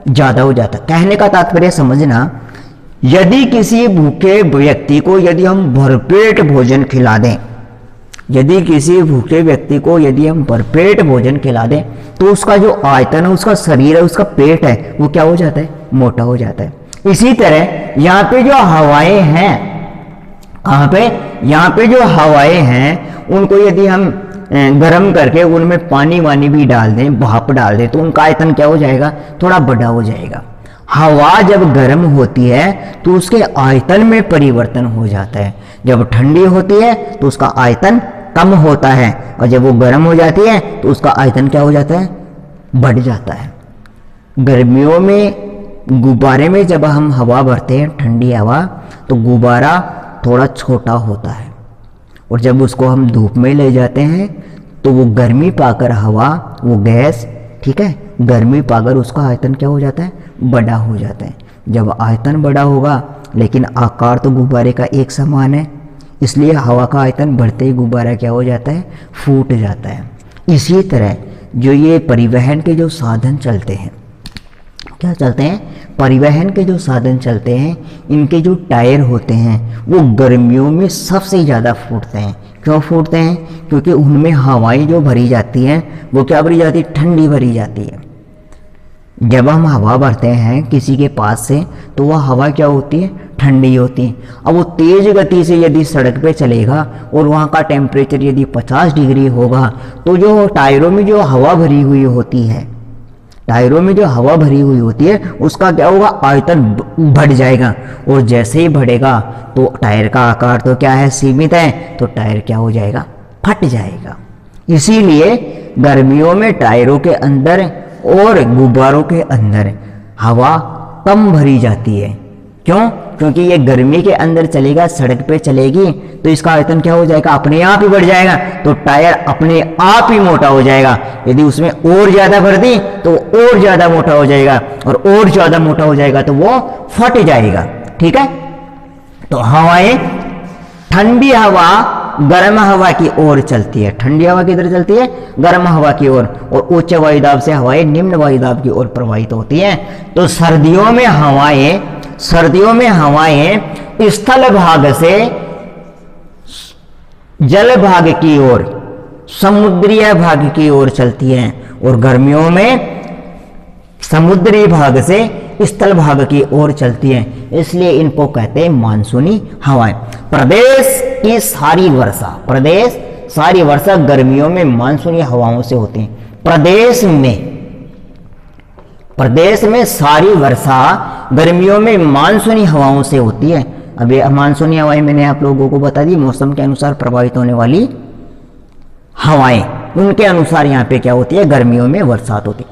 ज्यादा हो जाता है। कहने का तात्पर्य समझना, यदि किसी भूखे व्यक्ति को यदि हम भरपेट भोजन खिला दें, यदि किसी भूखे व्यक्ति को यदि हम भरपेट भोजन खिला दें तो उसका जो आयतन है, उसका शरीर है, उसका पेट है, वो क्या हो जाता है, मोटा हो जाता है। इसी तरह यहाँ पे जो हवाएं हैं, कहाँ पे, यहाँ पे जो हवाएं हैं उनको यदि हम गर्म करके उनमें पानी वानी भी डाल दें, भाप डाल दें, तो उनका आयतन क्या हो जाएगा, थोड़ा बड़ा हो जाएगा। हवा जब गर्म होती है तो उसके आयतन में परिवर्तन हो जाता है। जब ठंडी होती है तो उसका आयतन कम होता है, और जब वो गर्म हो जाती है तो उसका आयतन क्या हो जाता है, बढ़ जाता है। गर्मियों में गुब्बारे में जब हम हवा भरते हैं, ठंडी हवा, तो गुब्बारा थोड़ा छोटा होता है, और जब उसको हम धूप में ले जाते हैं तो वो गर्मी पाकर हवा, वो गैस, ठीक है, गर्मी पाकर उसका आयतन क्या हो जाता है, बड़ा हो जाता है। जब आयतन बड़ा होगा, लेकिन आकार तो गुब्बारे का एक समान है, इसलिए हवा का आयतन बढ़ते ही गुब्बारा क्या हो जाता है, फूट जाता है। इसी तरह जो ये परिवहन के जो साधन चलते हैं, क्या चलते हैं, परिवहन के जो साधन चलते हैं, इनके जो टायर होते हैं वो गर्मियों में सबसे ज़्यादा फूटते हैं। क्यों फूटते हैं, क्योंकि उनमें हवाएं जो भरी जाती हैं वो क्या भरी जाती है, ठंडी भरी जाती है। जब हम हवा भरते हैं किसी के पास से तो वह हवा क्या होती है, ठंडी होती है। अब वो तेज गति से यदि सड़क पे चलेगा और वहाँ का टेम्परेचर यदि 50 डिग्री होगा, तो जो टायरों में जो हवा भरी हुई होती है, टायरों में जो हवा भरी हुई होती है उसका क्या होगा, आयतन बढ़ जाएगा। और जैसे ही बढ़ेगा तो टायर का आकार तो क्या है, सीमित है, तो टायर क्या हो जाएगा, फट जाएगा। इसीलिए गर्मियों में टायरों के अंदर और गुब्बारों के अंदर हवा कम भरी जाती है। क्यों, क्योंकि ये गर्मी के अंदर चलेगा, सड़क पे चलेगी, तो इसका आयतन क्या हो जाएगा, अपने आप ही बढ़ जाएगा, तो टायर अपने आप ही मोटा हो जाएगा। यदि उसमें और ज्यादा भर दी तो और ज्यादा मोटा हो जाएगा, और ज्यादा मोटा हो जाएगा तो वो फट जाएगा। ठीक है, तो हवाएं, ठंडी हवा गर्म हवा की ओर चलती है। ठंडी हवा किधर चलती है, गर्म हवा की ओर, और उच्च वायुदाब से हवाएं निम्न वायुदाब की ओर प्रवाहित होती हैं। तो सर्दियों में हवाएं स्थल भाग से जल भाग की ओर, समुद्रीय भाग की ओर चलती हैं, और गर्मियों में समुद्री भाग से स्थल भाग की ओर चलती है, इसलिए इनको कहते हैं मानसूनी हवाएं। प्रदेश की सारी वर्षा गर्मियों में मानसूनी हवाओं से होती है। प्रदेश में सारी वर्षा गर्मियों में मानसूनी हवाओं से होती है। अब ये मानसूनी हवाएं मैंने आप लोगों को बता दी, मौसम के अनुसार प्रभावित होने वाली हवाएं, उनके अनुसार यहाँ पे क्या होती है, गर्मियों में बरसात होती है।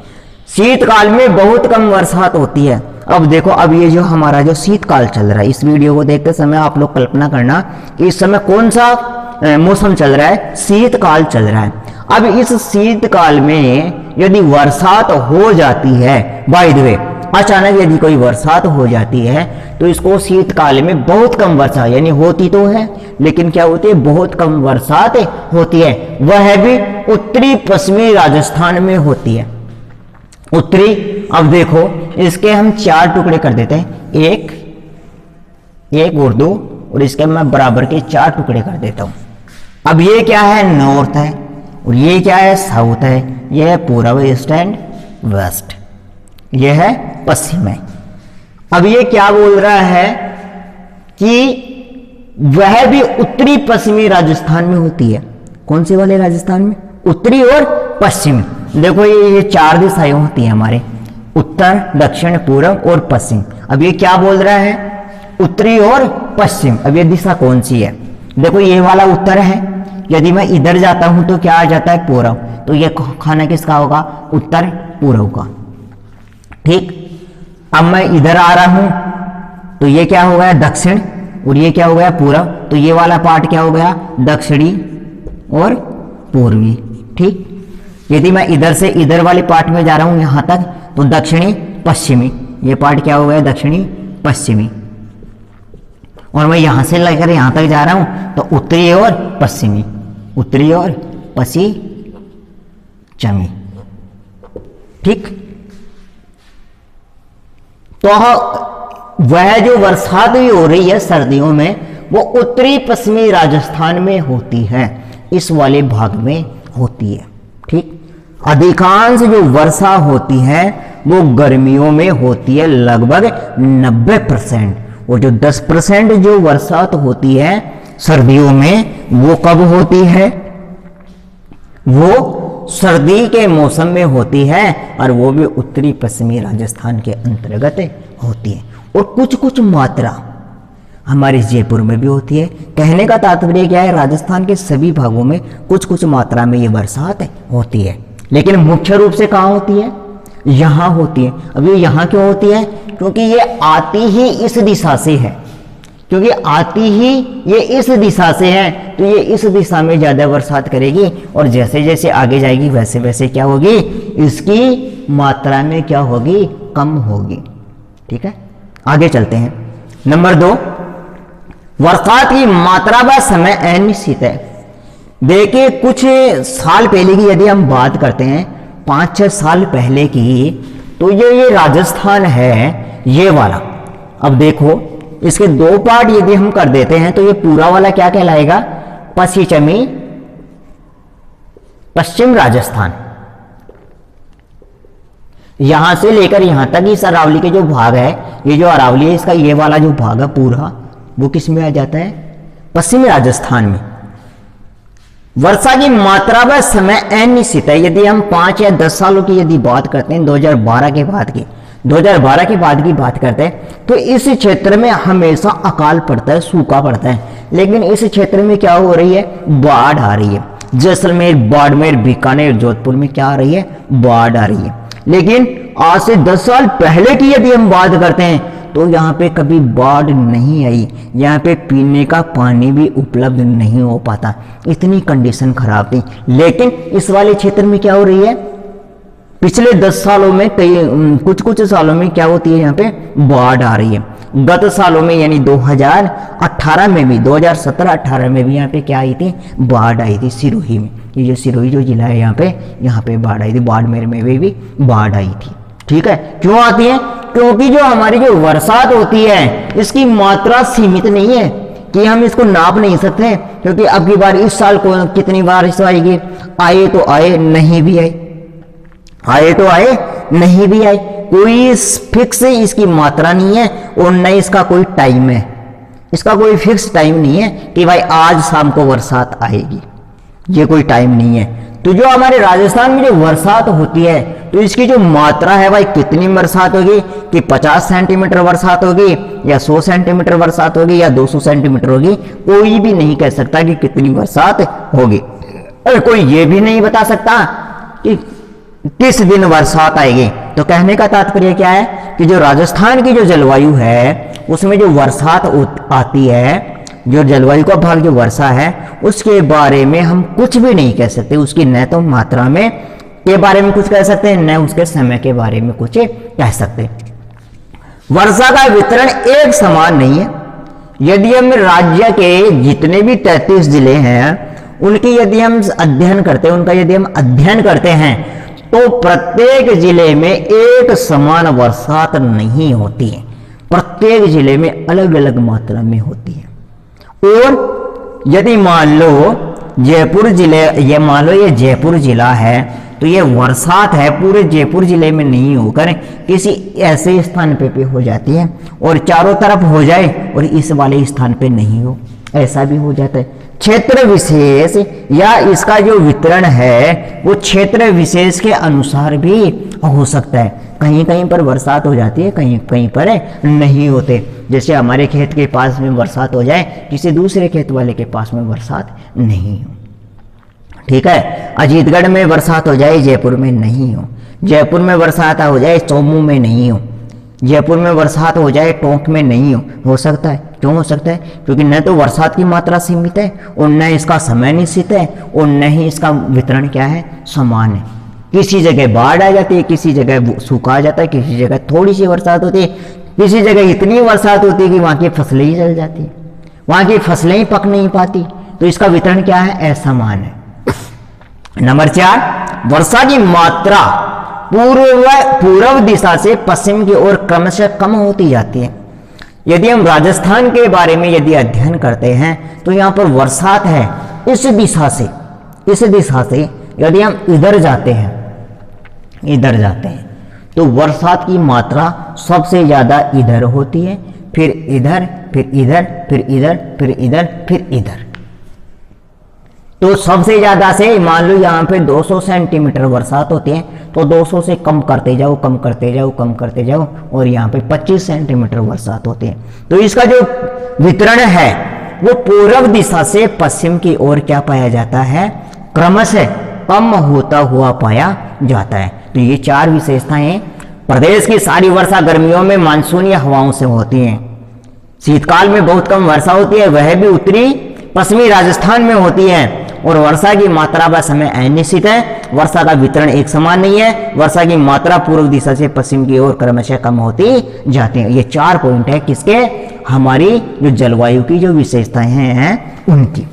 शीतकाल में बहुत कम बरसात होती है। अब देखो, अब ये जो हमारा जो शीतकाल चल रहा है, इस वीडियो को देखते समय आप लोग कल्पना करना कि इस समय कौन सा मौसम चल रहा है, शीतकाल चल रहा है। अब इस शीतकाल में यदि बरसात हो जाती है, बाय द वे अचानक यदि कोई बरसात हो जाती है तो इसको शीतकाल में बहुत कम वर्षा, यानी होती तो है लेकिन क्या होती है, बहुत कम बरसात होती है। वह भी उत्तरी पश्चिमी राजस्थान में होती है। उत्तरी, अब देखो इसके हम 4 टुकड़े कर देते हैं, एक और 2, और इसके मैं बराबर के 4 टुकड़े कर देता हूं। अब ये क्या है, नॉर्थ है, और ये क्या है, साउथ है, यह है पूर्व, ईस्ट एंड वेस्ट, यह है पश्चिम है। अब ये क्या बोल रहा है कि वह भी उत्तरी पश्चिमी राजस्थान में होती है। कौन से वाले राजस्थान में, उत्तरी और पश्चिमी। देखो ये 4 दिशाएं होती हैं हमारे, उत्तर, दक्षिण, पूर्व और पश्चिम। अब ये क्या बोल रहा है, उत्तरी और पश्चिम। अब ये दिशा कौन सी है, देखो ये वाला उत्तर है, यदि मैं इधर जाता हूं तो क्या आ जाता है, पूर्व, तो ये खाना किसका होगा, उत्तर पूर्व का। ठीक, अब मैं इधर आ रहा हूं तो ये क्या हो गया, दक्षिण, और ये क्या हो गया, पूर्व, तो ये वाला पार्ट क्या हो गया, दक्षिणी और पूर्वी। ठीक, यदि मैं इधर से इधर वाले पार्ट में जा रहा हूं यहां तक तो दक्षिणी पश्चिमी, ये पार्ट क्या हो गया, दक्षिणी पश्चिमी। और मैं यहां से लेकर यहां तक जा रहा हूं तो उत्तरी और पश्चिमी, उत्तरी और पश्चिमी। ठीक, तो वह जो बरसात भी हो रही है सर्दियों में वो उत्तरी पश्चिमी राजस्थान में होती है, इस वाले भाग में होती है। ठीक, अधिकांश जो वर्षा होती है वो गर्मियों में होती है, लगभग 90%, और जो 10% जो बरसात होती है सर्दियों में वो कब होती है, वो सर्दी के मौसम में होती है, और वो भी उत्तरी पश्चिमी राजस्थान के अंतर्गत होती है। और कुछ कुछ मात्रा हमारे जयपुर में भी होती है। कहने का तात्पर्य क्या है, राजस्थान के सभी भागों में कुछ कुछ मात्रा में ये बरसात होती है, लेकिन मुख्य रूप से कहाँ होती है, यहाँ होती है। अब ये यहाँ क्यों होती है, क्योंकि ये आती ही इस दिशा से है, क्योंकि आती ही ये इस दिशा से है, तो ये इस दिशा में ज्यादा बरसात करेगी, और जैसे जैसे आगे जाएगी वैसे वैसे क्या होगी, इसकी मात्रा में क्या होगी, कम होगी। ठीक है, आगे चलते हैं। नंबर 2, बरसात की मात्रा व समय अनिश्चित है। देखिए कुछ साल पहले की यदि हम बात करते हैं, 5-6 साल पहले की, तो ये राजस्थान है, ये वाला। अब देखो इसके 2 पार्ट यदि हम कर देते हैं तो ये पूरा वाला क्या कहलाएगा, पश्चिम राजस्थान। यहां से लेकर यहां तक इस अरावली के जो भाग है, ये जो अरावली है इसका ये वाला जो भाग है पूरा, वो किस में आ जाता है, पश्चिमी राजस्थान में। वर्षा की मात्रा व समय अनिश्चित है। यदि हम 5 या 10 सालों की यदि बात करते हैं, 2012 के बाद की बात करते हैं, तो इस क्षेत्र में हमेशा अकाल पड़ता है, सूखा पड़ता है। लेकिन इस क्षेत्र में क्या हो रही है, बाढ़ आ रही है। जैसलमेर, बाड़मेर, बीकानेर, जोधपुर में क्या आ रही है, बाढ़ आ रही है। लेकिन आज से 10 साल पहले की यदि हम बात करते हैं तो यहाँ पे कभी बाढ़ नहीं आई, यहाँ पे पीने का पानी भी उपलब्ध नहीं हो पाता, इतनी कंडीशन खराब थी। लेकिन इस वाले क्षेत्र में क्या हो रही है, पिछले 10 सालों में कुछ सालों में क्या होती है, यहाँ पे बाढ़ आ रही है। गत सालों में यानी 2018 में भी, 2017-18 में भी यहाँ पे क्या आई थी, बाढ़ आई थी सिरोही में। ये जो सिरोही जो जिला है यहाँ पे बाढ़ आई थी, बाड़मेर में भी बाढ़ आई थी। ठीक है, क्यों आती है, क्योंकि जो हमारी जो बरसात होती है इसकी मात्रा सीमित नहीं है कि हम इसको नाप नहीं सकते, क्योंकि अब की बार इस साल को कितनी बारिश आएगी, आए तो आए, नहीं भी आए। आए तो आए, नहीं भी आए, कोई फिक्स इसकी मात्रा नहीं है और न इसका कोई टाइम है। इसका कोई फिक्स टाइम नहीं है कि भाई आज शाम को बरसात आएगी, ये कोई टाइम नहीं है। तो जो हमारे राजस्थान में जो बरसात होती है, तो इसकी जो मात्रा है भाई, कितनी बरसात होगी, कि 50 सेंटीमीटर बरसात होगी या 100 सेंटीमीटर बरसात होगी या 200 सेंटीमीटर होगी, कोई भी नहीं कह सकता कि कितनी बरसात होगी। और कोई ये भी नहीं बता सकता कि किस दिन बरसात आएगी। तो कहने का तात्पर्य क्या है कि जो राजस्थान की जो जलवायु है उसमें जो बरसात आती है, जो जलवायु का भाग जो वर्षा है, उसके बारे में हम कुछ भी नहीं कह सकते। उसकी न तो मात्रा में के बारे में कुछ कह सकते हैं, न उसके समय के बारे में कुछ कह सकते। वर्षा का वितरण एक समान नहीं है। यदि हम राज्य के जितने भी 33 जिले हैं उनकी यदि हम अध्ययन करते हैं, उनका यदि हम अध्ययन करते हैं, तो प्रत्येक जिले में एक समान बरसात नहीं होती है। प्रत्येक जिले में अलग अलग मात्रा में होती है। और यदि मान लो जयपुर जिले, ये मान लो ये जयपुर जिला है, तो ये बरसात है पूरे जयपुर जिले में नहीं होकर किसी ऐसे स्थान पे हो जाती है, और चारों तरफ हो जाए और इस वाले स्थान पे नहीं हो, ऐसा भी हो जाता है। क्षेत्र विशेष या इसका जो वितरण है वो क्षेत्र विशेष के अनुसार भी हो सकता है। कहीं कहीं पर बरसात हो जाती है, कहीं कहीं पर नहीं होते। जैसे हमारे खेत के पास में बरसात हो जाए, किसी दूसरे खेत वाले के पास में बरसात नहीं हो। ठीक है, अजीतगढ़ में बरसात हो जाए, जयपुर में नहीं हो। जयपुर में बरसात हो जाए, चौमू में नहीं हो। जयपुर में बरसात हो जाए, टोंक में नहीं हो सकता है। क्यों हो सकता है? क्योंकि न तो बरसात की मात्रा सीमित है और न इसका समय निश्चित है और न ही इसका वितरण क्या है, समान है। किसी जगह बाढ़ आ जाती है, किसी जगह सूखा आ जाता है, किसी जगह थोड़ी सी बरसात होती है, किसी जगह इतनी बरसात होती है कि वहां की फसलें ही जल जाती है, वहां की फसलें ही पक नहीं पाती। तो इसका वितरण क्या है, असमान है। नंबर 4, वर्षा की मात्रा पूर्व दिशा से पश्चिम की ओर क्रमशः कम होती जाती है। यदि हम राजस्थान के बारे में यदि अध्ययन करते हैं तो यहाँ पर बरसात है इस दिशा से यदि हम इधर जाते हैं तो बरसात की मात्रा सबसे ज्यादा इधर होती है, फिर इधर, फिर इधर, फिर इधर, फिर इधर, फिर इधर। तो सबसे ज्यादा से मान लो यहाँ पे 200 सेंटीमीटर बरसात होती है, तो 200 से कम करते जाओ, कम करते जाओ, कम करते जाओ, और यहाँ पे 25 सेंटीमीटर बरसात होती है। तो इसका जो वितरण है वो पूर्व दिशा से पश्चिम की ओर क्या पाया जाता है, क्रमशः कम होता हुआ पाया जाता है। तो ये 4 विशेषताएं। प्रदेश की सारी वर्षा गर्मियों में मानसूनी हवाओं से होती है। शीतकाल में बहुत कम वर्षा होती है, वह भी उत्तरी पश्चिमी राजस्थान में होती है। और वर्षा की मात्रा व समय अनिश्चित है। वर्षा का वितरण एक समान नहीं है। वर्षा की मात्रा पूर्व दिशा से पश्चिम की ओर क्रमशः कम होती जाती है। ये 4 पॉइंट है किसके, हमारी जो जलवायु की जो विशेषताएं हैं उनकी।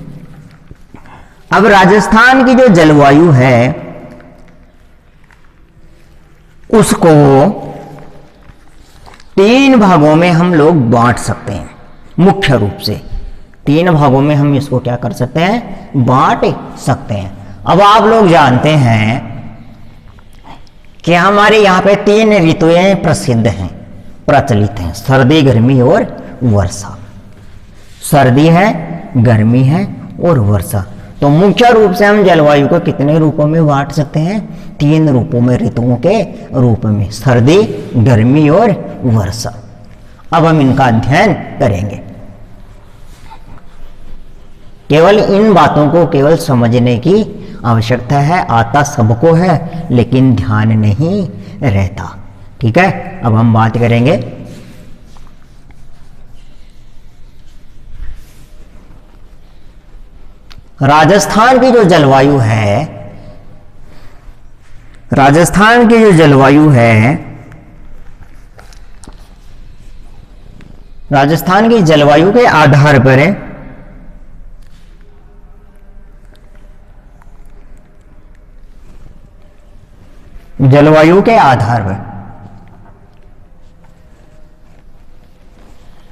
अब राजस्थान की जो जलवायु है उसको 3 भागों में हम लोग बांट सकते हैं। मुख्य रूप से 3 भागों में हम इसको क्या कर सकते हैं, बांट सकते हैं। अब आप लोग जानते हैं कि हमारे यहाँ पे 3 ऋतुएं प्रसिद्ध हैं, प्रचलित हैं, सर्दी, गर्मी और वर्षा। सर्दी है, गर्मी है और वर्षा। तो मुख्य रूप से हम जलवायु को कितने रूपों में बांट सकते हैं, 3 रूपों में, ऋतुओं के रूप में, सर्दी, गर्मी और वर्षा। अब हम इनका अध्ययन करेंगे। केवल इन बातों को केवल समझने की आवश्यकता है, आता सबको है लेकिन ध्यान नहीं रहता। ठीक है, अब हम बात करेंगे राजस्थान की जो जलवायु है। राजस्थान की जो जलवायु है, राजस्थान की जलवायु के आधार पर है जलवायु के आधार पर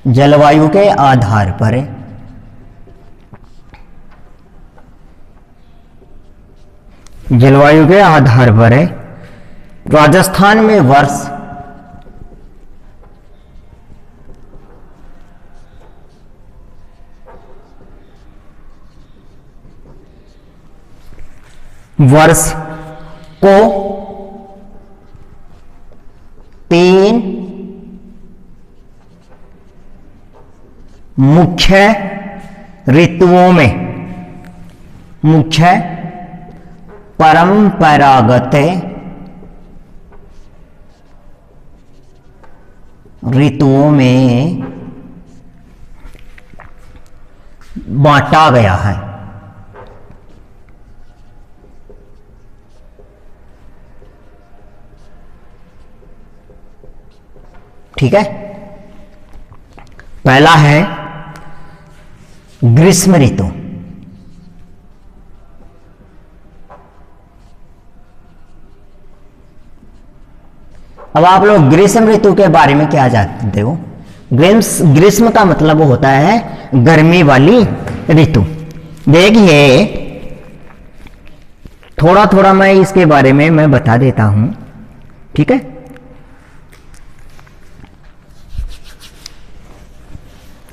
जलवायु के आधार पर जलवायु के आधार पर राजस्थान में वर्ष को 3 मुख्य ऋतुओं में, मुख्य परंपरागत ऋतुओं में बांटा गया है। ठीक है, पहला है ग्रीष्म ऋतु। अब आप लोग ग्रीष्म ऋतु के बारे में क्या जानते हो? ग्रीष्म का मतलब होता है गर्मी वाली ऋतु। देखिए थोड़ा थोड़ा मैं इसके बारे में मैं बता देता हूं, ठीक है।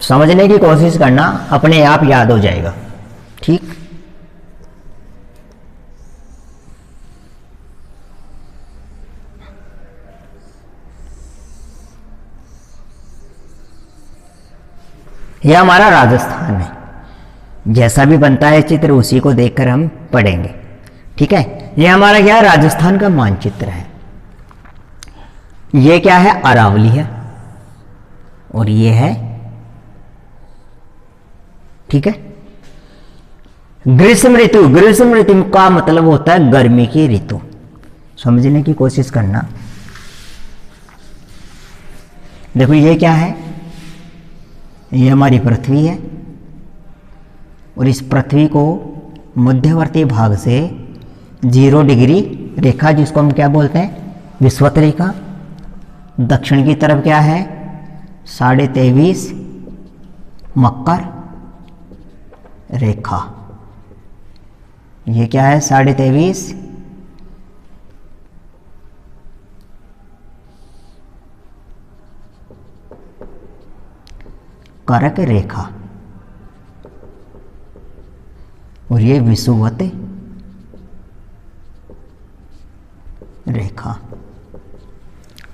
समझने की कोशिश करना, अपने आप याद हो जाएगा, ठीक। यह हमारा राजस्थान है, जैसा भी बनता है चित्र उसी को देखकर हम पढ़ेंगे, ठीक है। यह हमारा क्या है? राजस्थान का मानचित्र है। यह क्या है? अरावली है, और यह है, ठीक है, ग्रीष्म ऋतु। ग्रीष्म ऋतु का मतलब होता है गर्मी की ऋतु। समझने की कोशिश करना। देखो ये क्या है? ये हमारी पृथ्वी है, और इस पृथ्वी को मध्यवर्ती भाग से 0 डिग्री रेखा, जिसको हम क्या बोलते हैं? विषुवत रेखा। दक्षिण की तरफ क्या है? 23.5 मकर रेखा। ये क्या है? 23.5 कर्क रेखा, और ये विषुवत रेखा,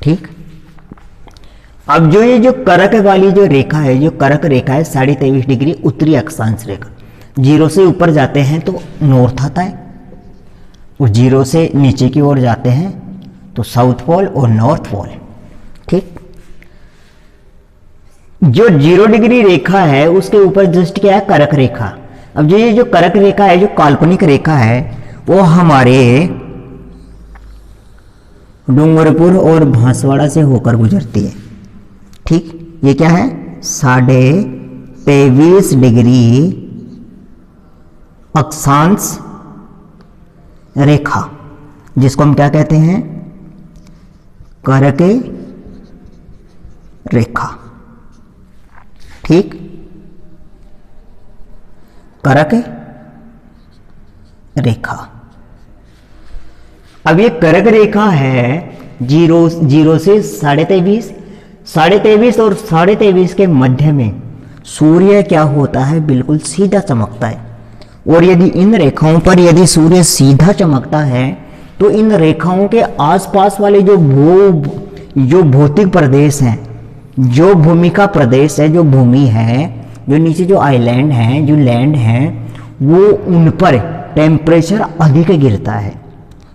ठीक। अब जो ये जो कर्क वाली जो रेखा है, जो कर्क रेखा है 23.5 डिग्री उत्तरी अक्षांश रेखा। 0 से ऊपर जाते हैं तो नॉर्थ आता है, और 0 से नीचे की ओर जाते हैं तो साउथ पोल और नॉर्थ पोल, ठीक। जो 0 डिग्री रेखा है उसके ऊपर जस्ट क्या है? कर्क रेखा। अब जो ये जो कर्क रेखा है, जो काल्पनिक रेखा है, वो हमारे डूंगरपुर और बांसवाड़ा से होकर गुजरती है, ठीक। ये क्या है? 23.5 डिग्री अक्षांश रेखा, जिसको हम क्या कहते हैं? कर्क रेखा, ठीक। कर्क रेखा। अब ये कर्क रेखा है 0 से 23.5, 23.5 और 23.5 के मध्य में सूर्य क्या होता है? बिल्कुल सीधा चमकता है। और यदि इन रेखाओं पर यदि सूर्य सीधा चमकता है तो इन रेखाओं के आसपास वाले जो भौतिक प्रदेश हैं, जो भूमि का प्रदेश है, जो भूमि है, जो नीचे जो आइलैंड हैं, जो लैंड हैं, वो उन पर टेम्परेचर अधिक गिरता है।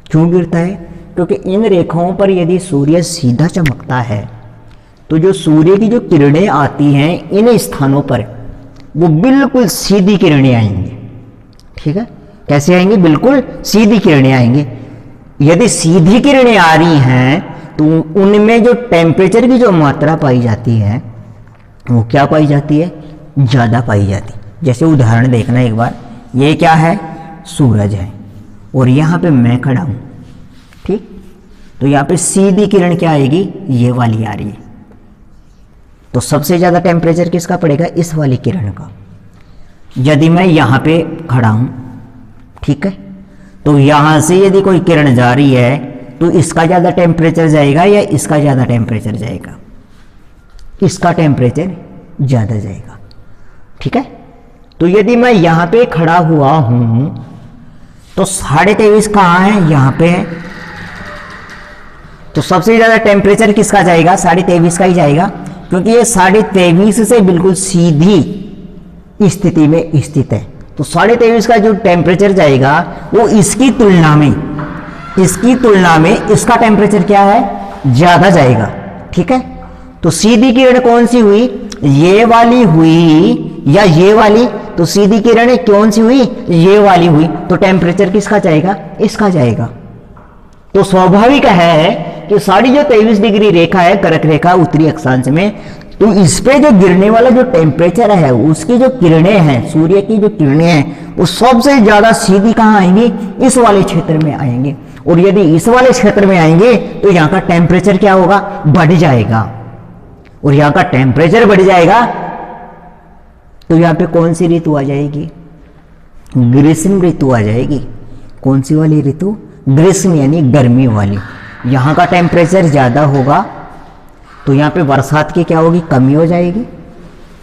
क्यों गिरता है? क्योंकि इन रेखाओं पर यदि सूर्य सीधा चमकता है तो जो सूर्य की जो किरणें आती हैं इन स्थानों पर, वो बिल्कुल सीधी किरणें आएंगी, ठीक है। कैसे आएंगी? बिल्कुल सीधी किरणें आएंगी। यदि सीधी किरणें आ रही हैं तो उनमें जो टेम्परेचर की जो मात्रा पाई जाती है वो क्या पाई जाती है? ज़्यादा पाई जाती है। जैसे उदाहरण देखना एक बार, ये क्या है? सूरज है, और यहाँ पे मैं खड़ा हूँ, ठीक। तो यहाँ पे सीधी किरण क्या आएगी? ये वाली आ रही है। तो सबसे ज़्यादा टेम्परेचर किसका पड़ेगा? इस वाली किरण का। यदि मैं यहाँ पे खड़ा हूँ, ठीक है, तो यहाँ से यदि कोई किरण जा रही है तो इसका ज़्यादा टेम्परेचर जाएगा या इसका ज़्यादा टेम्परेचर जाएगा? इसका टेम्परेचर ज़्यादा जाएगा। ठीक है, तो यदि मैं यहाँ पे खड़ा हुआ हूँ तो 23.5 कहाँ है? यहाँ पे है। तो सबसे ज़्यादा टेम्परेचर किसका जाएगा? 23.5 का ही जाएगा, क्योंकि ये 23.5 से बिल्कुल सीधी स्थिति में स्थित है। तो 23.5 का जो टेम्परेचर जाएगा वो इसकी तुलना में इसका टेम्परेचर क्या है? ज़्यादा जाएगा। ठीक है, तो सीधी किरण कौन सी हुई? ये वाली हुई या ये वाली? तो सीधी किरण कौन सी हुई? ये वाली हुई। तो टेम्परेचर किसका जाएगा? इसका जाएगा। तो स्वाभाविक है कि सारी जो 23 डिग्री रेखा है, कर्क रेखा उत्तरी अक्षांश में, तो इस पे जो गिरने वाला जो टेम्परेचर है, उसकी जो किरणें हैं, सूर्य की जो किरणें हैं, वो सबसे ज्यादा सीधी कहाँ आएंगी? इस वाले क्षेत्र में आएंगे। और यदि इस वाले क्षेत्र में आएंगे तो यहाँ का टेम्परेचर क्या होगा? बढ़ जाएगा। और यहाँ का टेम्परेचर बढ़ जाएगा तो यहाँ पे कौन सी ऋतु आ जाएगी? ग्रीष्म ऋतु आ जाएगी। कौन सी वाली ऋतु? ग्रीष्म, यानी गर्मी वाली। यहाँ का टेम्परेचर ज़्यादा होगा तो यहाँ पे बरसात की क्या होगी? कमी हो जाएगी।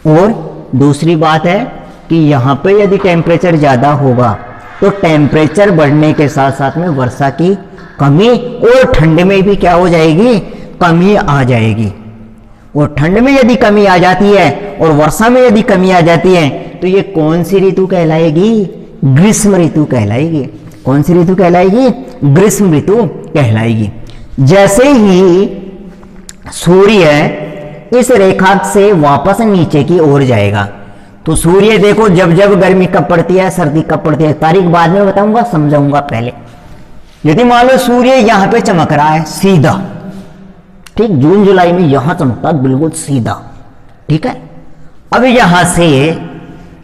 और दूसरी बात है कि यहाँ पे यदि टेम्परेचर ज़्यादा होगा तो टेम्परेचर बढ़ने के साथ साथ में वर्षा की कमी, और ठंड में भी क्या हो जाएगी? कमी आ जाएगी। और ठंड में यदि कमी आ जाती है और वर्षा में यदि कमी आ जाती है तो ये कौन सी ऋतु कहलाएगी? ग्रीष्म ऋतु कहलाएगी। कौन सी ऋतु कहलाएगी? ग्रीष्म ऋतु कहलाएगी। जैसे ही सूर्य इस रेखा से वापस नीचे की ओर जाएगा, तो सूर्य देखो जब जब गर्मी कब पड़ती है, सर्दी कब पड़ती है, तारीख बाद में बताऊंगा, समझाऊंगा पहले। यदि मान लो सूर्य यहां पे चमक रहा है सीधा, ठीक, जून जुलाई में यहां चमकता बिल्कुल सीधा। ठीक है, अब यहां से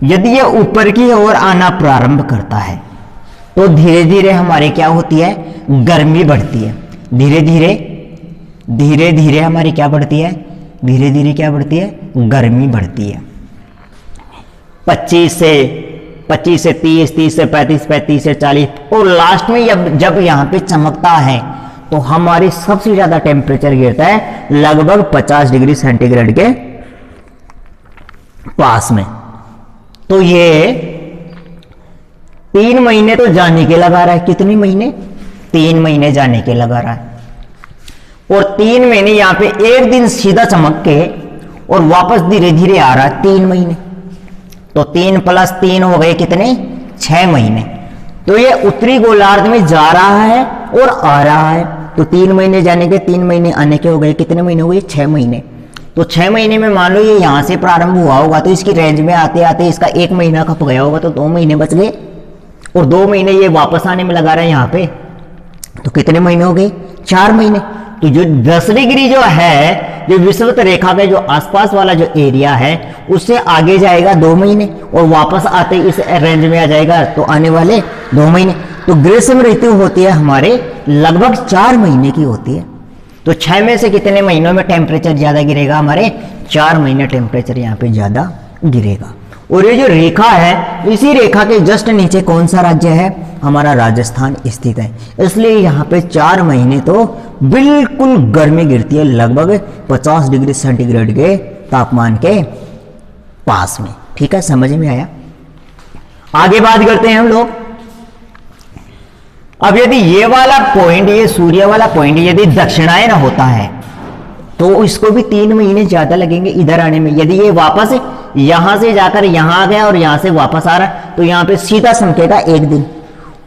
यदि ये ऊपर की ओर आना प्रारंभ करता है तो धीरे धीरे हमारे क्या होती है? गर्मी बढ़ती है। धीरे धीरे हमारी क्या बढ़ती है? धीरे धीरे क्या बढ़ती है? गर्मी बढ़ती है। 25 से 30, 30 से 35, 35 से 40, और लास्ट में जब यहाँ पे चमकता है तो हमारी सबसे ज्यादा टेम्परेचर गिरता है लगभग 50 डिग्री सेंटीग्रेड के पास में। तो ये 3 महीने तो जाने के लगा रहा है। कितने महीने? 3 महीने जाने के लगा रहा है। और 3 महीने यहां पे एक दिन सीधा चमक के और वापस धीरे धीरे आ रहा है 3 महीने। तो 3 + 3 हो गए कितने? 6 महीने। तो ये उत्तरी गोलार्ध में जा रहा है और आ रहा है। तो 3 महीने जाने के, 3 महीने आने के हो गए कितने महीने हो गए? 6 महीने। तो 6 महीने में मान लो ये यहां से प्रारंभ हुआ होगा तो इसकी रेंज में आते आते इसका 1 महीना खप गया होगा, तो 2 महीने बच गए। और 2 महीने ये वापस आने में लगा रहा है यहाँ पे, तो कितने महीने हो गए? 4 महीने। तो जो 10 डिग्री जो है, जो विषुवत रेखा के जो आसपास वाला जो एरिया है, उससे आगे जाएगा 2 महीने और वापस आते इस रेंज में आ जाएगा, तो आने वाले 2 महीने। तो ग्रीष्म ऋतु होती है हमारे लगभग 4 महीने की होती है। तो 6 में से कितने महीनों में टेम्परेचर ज्यादा गिरेगा? हमारे 4 महीने टेम्परेचर यहाँ पे ज्यादा गिरेगा। और ये जो रेखा है, इसी रेखा के जस्ट नीचे कौन सा राज्य है? हमारा राजस्थान स्थित है। इसलिए यहाँ पे 4 महीने तो बिल्कुल गर्मी गिरती है, लगभग 50 डिग्री सेंटीग्रेड के तापमान के पास में। ठीक है, समझ में आया? आगे बात करते हैं हम लोग। अब यदि ये वाला पॉइंट, ये सूर्य वाला पॉइंट यदि दक्षिणायन होता है तो इसको भी 3 महीने ज्यादा लगेंगे इधर आने में। यदि ये वापस यहां से जाकर यहां आ गया और यहां से वापस आ रहा तो यहां पे सीधा चमकेगा 1 दिन।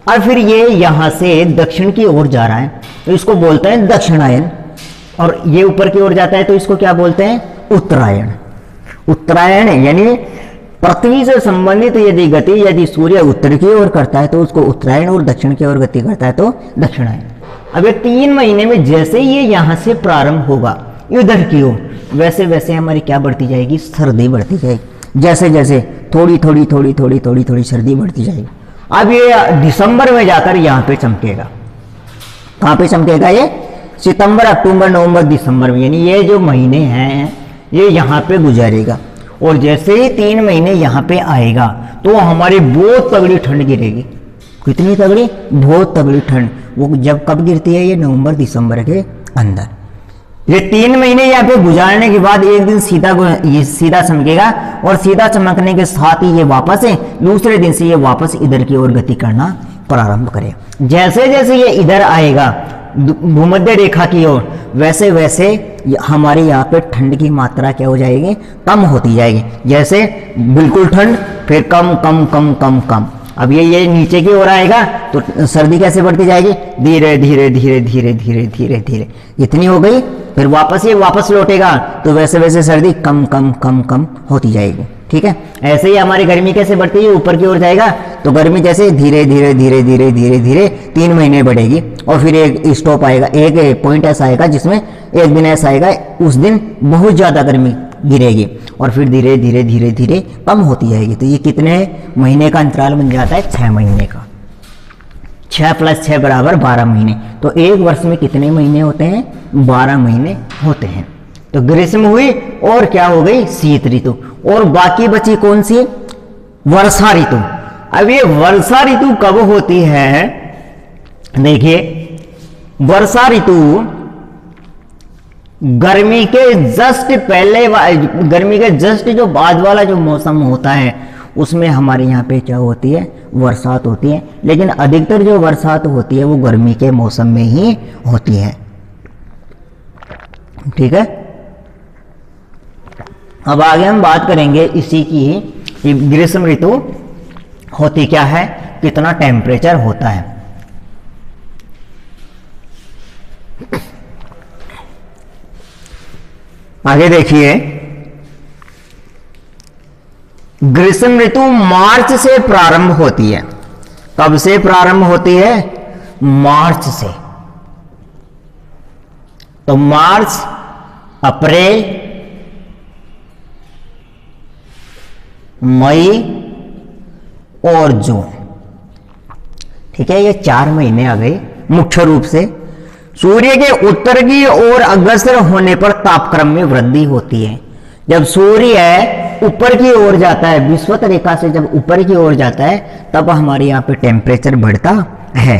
और फिर ये यहां से दक्षिण की ओर जा रहा है तो इसको बोलते हैं दक्षिणायन, और ये ऊपर की ओर जाता है तो इसको क्या बोलते हैं? उत्तरायण। उत्तरायण यानी पृथ्वी से संबंधित यदि गति, यदि सूर्य उत्तर की ओर करता है तो उसको उत्तरायण, और दक्षिण की ओर गति करता है तो दक्षिणायन। अब ये 3 महीने में जैसे ये यहां से प्रारंभ होगा इधर की ओर, वैसे वैसे हमारी क्या बढ़ती जाएगी? सर्दी बढ़ती जाएगी। जैसे जैसे थोड़ी थोड़ी थोड़ी थोड़ी थोड़ी थोड़ी सर्दी बढ़ती जाएगी। अब ये दिसंबर में जाकर यहाँ पे चमकेगा। कहाँ पे चमकेगा? ये सितंबर, अक्टूबर, नवंबर, दिसंबर में, यानी ये जो महीने हैं ये यहाँ पे गुजारेगा। और जैसे ही 3 महीने यहाँ पे आएगा तो हमारी बहुत तगड़ी ठंड गिरेगी। कितनी तगड़ी, बहुत तगड़ी ठंड। वो जब कब गिरती है, ये नवंबर दिसंबर के अंदर। ये 3 महीने यहाँ पे गुजारने के बाद एक दिन ये सीधा चमकेगा, और सीधा चमकने के साथ ही ये वापस है दूसरे दिन से ये वापस इधर की ओर गति करना प्रारंभ करेगा। जैसे जैसे ये इधर आएगा भूमध्य रेखा की ओर, वैसे वैसे हमारे यहाँ पे ठंड की मात्रा क्या हो जाएगी, कम होती जाएगी। जैसे बिल्कुल ठंड, फिर कम कम कम कम कम। अब ये नीचे की ओर आएगा तो सर्दी कैसे बढ़ती जाएगी, धीरे धीरे धीरे धीरे धीरे धीरे धीरे, इतनी हो गई, फिर वापस ये वापस लौटेगा तो वैसे वैसे सर्दी कम कम कम कम होती जाएगी। ठीक है, ऐसे ही हमारी गर्मी कैसे बढ़ती है, ऊपर की ओर जाएगा तो गर्मी जैसे धीरे धीरे धीरे धीरे धीरे धीरे 3 महीने बढ़ेगी, और फिर एक स्टॉप आएगा, एक पॉइंट ऐसा आएगा जिसमें एक दिन ऐसा आएगा उस दिन बहुत ज्यादा गर्मी गिरेगी, और फिर धीरे धीरे धीरे धीरे कम होती जाएगी। तो ये कितने महीने का अंतराल बन जाता है, 6 महीने का। 6 + 6 = 12 महीने। तो एक वर्ष में कितने महीने होते हैं, 12 महीने होते हैं। तो ग्रीष्म हुई, और क्या हो गई, शीत ऋतु, और बाकी बची कौन सी, वर्षा ऋतु। अब ये वर्षा ऋतु कब होती है, देखिए वर्षा ऋतु गर्मी के जस्ट पहले, गर्मी के जस्ट जो बाद वाला जो मौसम होता है उसमें हमारे यहाँ पे क्या होती है, बरसात होती है। लेकिन अधिकतर जो बरसात होती है वो गर्मी के मौसम में ही होती है। ठीक है, अब आगे हम बात करेंगे इसी की, ग्रीष्म ऋतु होती क्या है, कितना टेम्परेचर होता है। आगे देखिए, ग्रीष्म ऋतु मार्च से प्रारंभ होती है। कब से प्रारंभ होती है, मार्च से। तो मार्च, अप्रैल, मई और जून। ठीक है, ये 4 महीने आ गए मुख्य रूप से। सूर्य के उत्तर की ओर अग्रसर होने पर तापक्रम में वृद्धि होती है। जब सूर्य ऊपर की ओर जाता है, विषुवत रेखा से जब ऊपर की ओर जाता है, तब हमारे यहाँ पे टेम्परेचर बढ़ता है,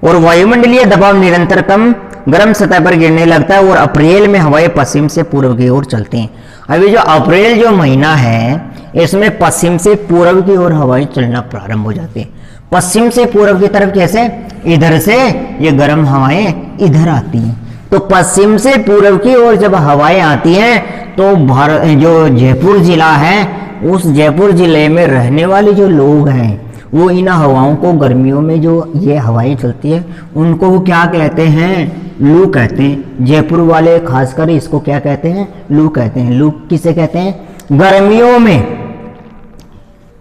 और वायुमंडलीय दबाव निरंतर कम गर्म सतह पर गिरने लगता है, और अप्रैल में हवाएं पश्चिम से पूर्व की ओर चलती हैं। अभी जो अप्रैल जो महीना है, इसमें पश्चिम से पूर्व की ओर हवाएं चलना प्रारंभ हो जाती है। पश्चिम से पूर्व की तरफ कैसे, इधर से ये गर्म हवाएं इधर आती हैं। तो पश्चिम से पूर्व की ओर जब हवाएं आती हैं, तो भारत जो जयपुर जिला है, उस जयपुर जिले में रहने वाले जो लोग हैं, वो इन हवाओं को, गर्मियों में जो ये हवाएं चलती है, उनको वो क्या कहते हैं, लू कहते हैं। जयपुर वाले खासकर इसको क्या कहते हैं, लू कहते हैं। लू किसे कहते हैं, गर्मियों में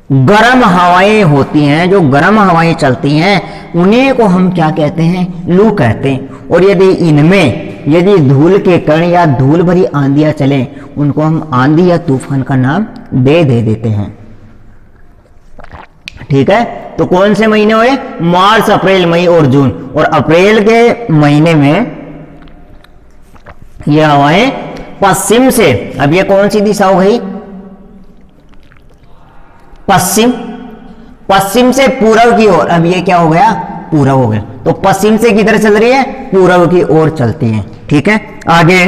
गर्म हवाएं होती हैं, जो गर्म हवाएं चलती हैं, उन्हीं को हम क्या कहते हैं, लू कहते हैं। और यदि इनमें यदि धूल के कण या धूल भरी आंधियां चलें, उनको हम आंधी या तूफान का नाम दे देते हैं। ठीक है, तो कौन से महीने हुए, मार्च, अप्रैल, मई और जून। और अप्रैल के महीने में ये हवाएं पश्चिम से, अब ये कौन सी दिशा हो गई, पश्चिम, पश्चिम से पूर्व की ओर। अब ये क्या हो गया, पूर्व हो गया। तो पश्चिम से किधर चल रही है, पूर्व की ओर चलती है। ठीक है, आगे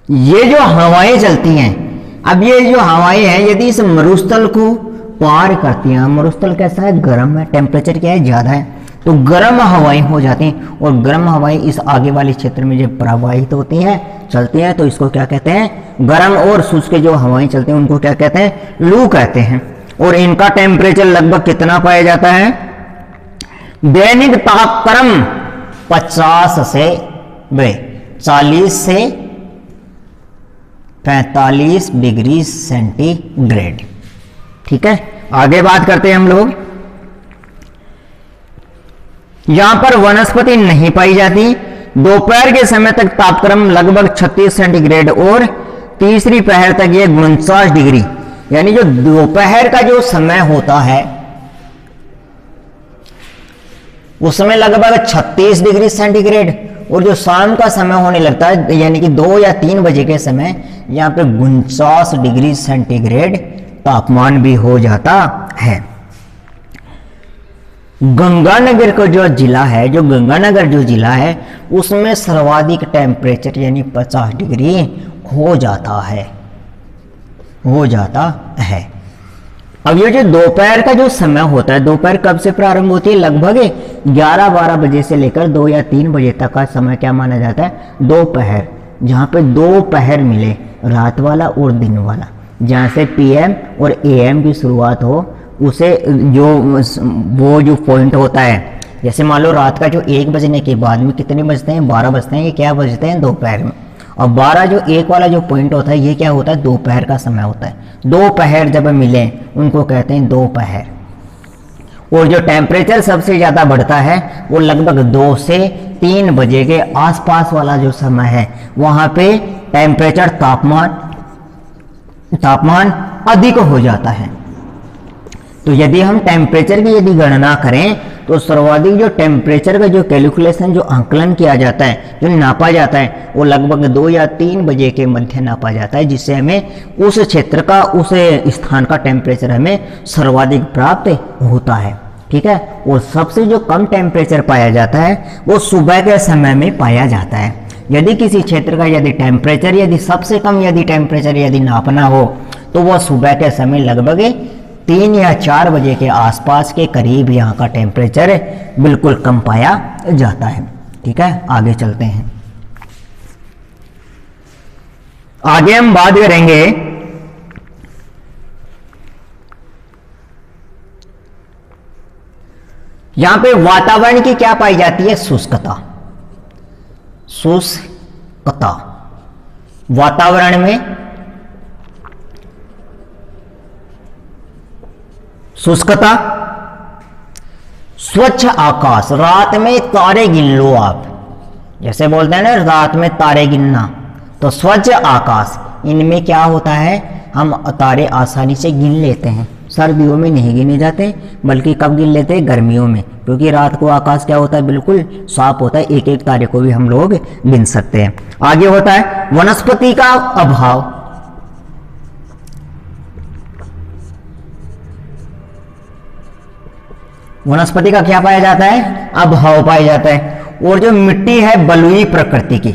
ये जो हवाएं चलती हैं, अब ये जो हवाएं हैं, यदि इस मरुस्थल को पार करती हैं, मरुस्थल कैसा है, गर्म है, टेम्परेचर क्या है, ज्यादा है, तो गर्म हवाएं हो जाती हैं। और गर्म हवाएं इस आगे वाले क्षेत्र में जब प्रवाहित होती हैं, चलती हैं, तो इसको क्या कहते हैं, गर्म और शुष्क जो हवाएं चलती हैं उनको क्या कहते हैं, लू कहते हैं। और इनका टेम्परेचर लगभग कितना पाया जाता है, दैनिक तापक्रम 50 से 40 से 45 डिग्री सेंटीग्रेड। ठीक है, आगे बात करते हैं हम लोग। यहां पर वनस्पति नहीं पाई जाती। दोपहर के समय तक तापक्रम लगभग 36 सेंटीग्रेड, और तीसरी पहर तक ये 49 डिग्री, यानी जो दोपहर का जो समय होता है उस समय लगभग 36 डिग्री सेंटीग्रेड, और जो शाम का समय होने लगता है, यानी कि 2 या 3 बजे के समय, यहाँ पे 49 डिग्री सेंटीग्रेड तापमान भी हो जाता है। गंगानगर का जो जिला है, जो गंगानगर जो जिला है, उसमें सर्वाधिक टेम्परेचर यानी 50 डिग्री हो जाता है, हो जाता है। अब ये जो दोपहर का जो समय होता है, दोपहर कब से प्रारंभ होती है? लगभग 11-12 बजे से लेकर 2 या 3 बजे तक का समय क्या माना जाता है? दोपहर, जहाँ पे दोपहर मिले, रात वाला और दिन वाला, जहाँ से पीएम और एएम की शुरुआत हो, उसे जो वो जो पॉइंट होता है, जैसे मान लो रात का जो 1 बजने के बाद में कितने बजते हैं? 12 बजते हैं। ये क्या बजते हैं? दोपहर में। और 12 जो 1 वाला जो पॉइंट होता है, ये क्या होता है? दोपहर का समय होता है। दोपहर जब मिले उनको कहते हैं दोपहर। और जो टेम्परेचर सबसे ज़्यादा बढ़ता है वो लगभग 2 से 3 बजे के आसपास वाला जो समय है, वहाँ पे टेम्परेचर तापमान अधिक हो जाता है। तो यदि हम टेम्परेचर की यदि गणना करें तो सर्वाधिक जो टेम्परेचर का जो कैलकुलेशन, जो आंकलन किया जाता है, जो नापा जाता है, वो लगभग 2 या 3 बजे के मध्य नापा जाता है, जिससे हमें उस क्षेत्र का, उस स्थान का टेम्परेचर हमें सर्वाधिक प्राप्त होता है। ठीक है। और सबसे जो कम टेम्परेचर पाया जाता है वो सुबह के समय में पाया जाता है। यदि किसी क्षेत्र का यदि टेम्परेचर, यदि सबसे कम यदि टेम्परेचर यदि नापना हो तो वह सुबह के समय लगभग 3 या 4 बजे के आसपास के करीब यहाँ का टेम्परेचर बिल्कुल कम पाया जाता है। ठीक है, आगे चलते हैं। आगे हम बात करेंगे यहां पे वातावरण की क्या पाई जाती है? शुष्कता। शुष्कता वातावरण में शुष्कता, स्वच्छ आकाश, रात में तारे गिन लो आप, जैसे बोलते हैं ना रात में तारे गिनना, तो स्वच्छ आकाश, इनमें क्या होता है? हम तारे आसानी से गिन लेते हैं। सर्दियों में नहीं गिने जाते, बल्कि कब गिन लेते हैं? गर्मियों में, क्योंकि रात को आकाश क्या होता है? बिल्कुल साफ होता है, एक एक तारे को भी हम लोग गिन सकते हैं। आगे होता है वनस्पति का अभाव। वनस्पति का क्या पाया जाता है? अभाव पाया जाता है। और जो मिट्टी है बलुई प्रकृति की,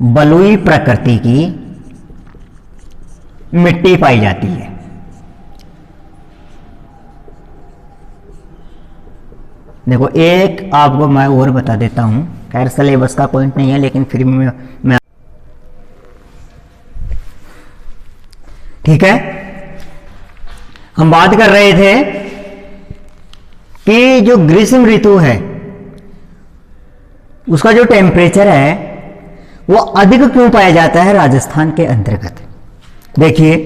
बलुई प्रकृति की मिट्टी पाई जाती है। देखो एक आपको मैं और बता देता हूं, खैर सिलेबस का पॉइंट नहीं है, लेकिन फिर भी मैं ठीक है। हम बात कर रहे थे कि जो ग्रीष्म ऋतु है उसका जो टेम्परेचर है वो अधिक क्यों पाया जाता है राजस्थान के अंतर्गत? देखिए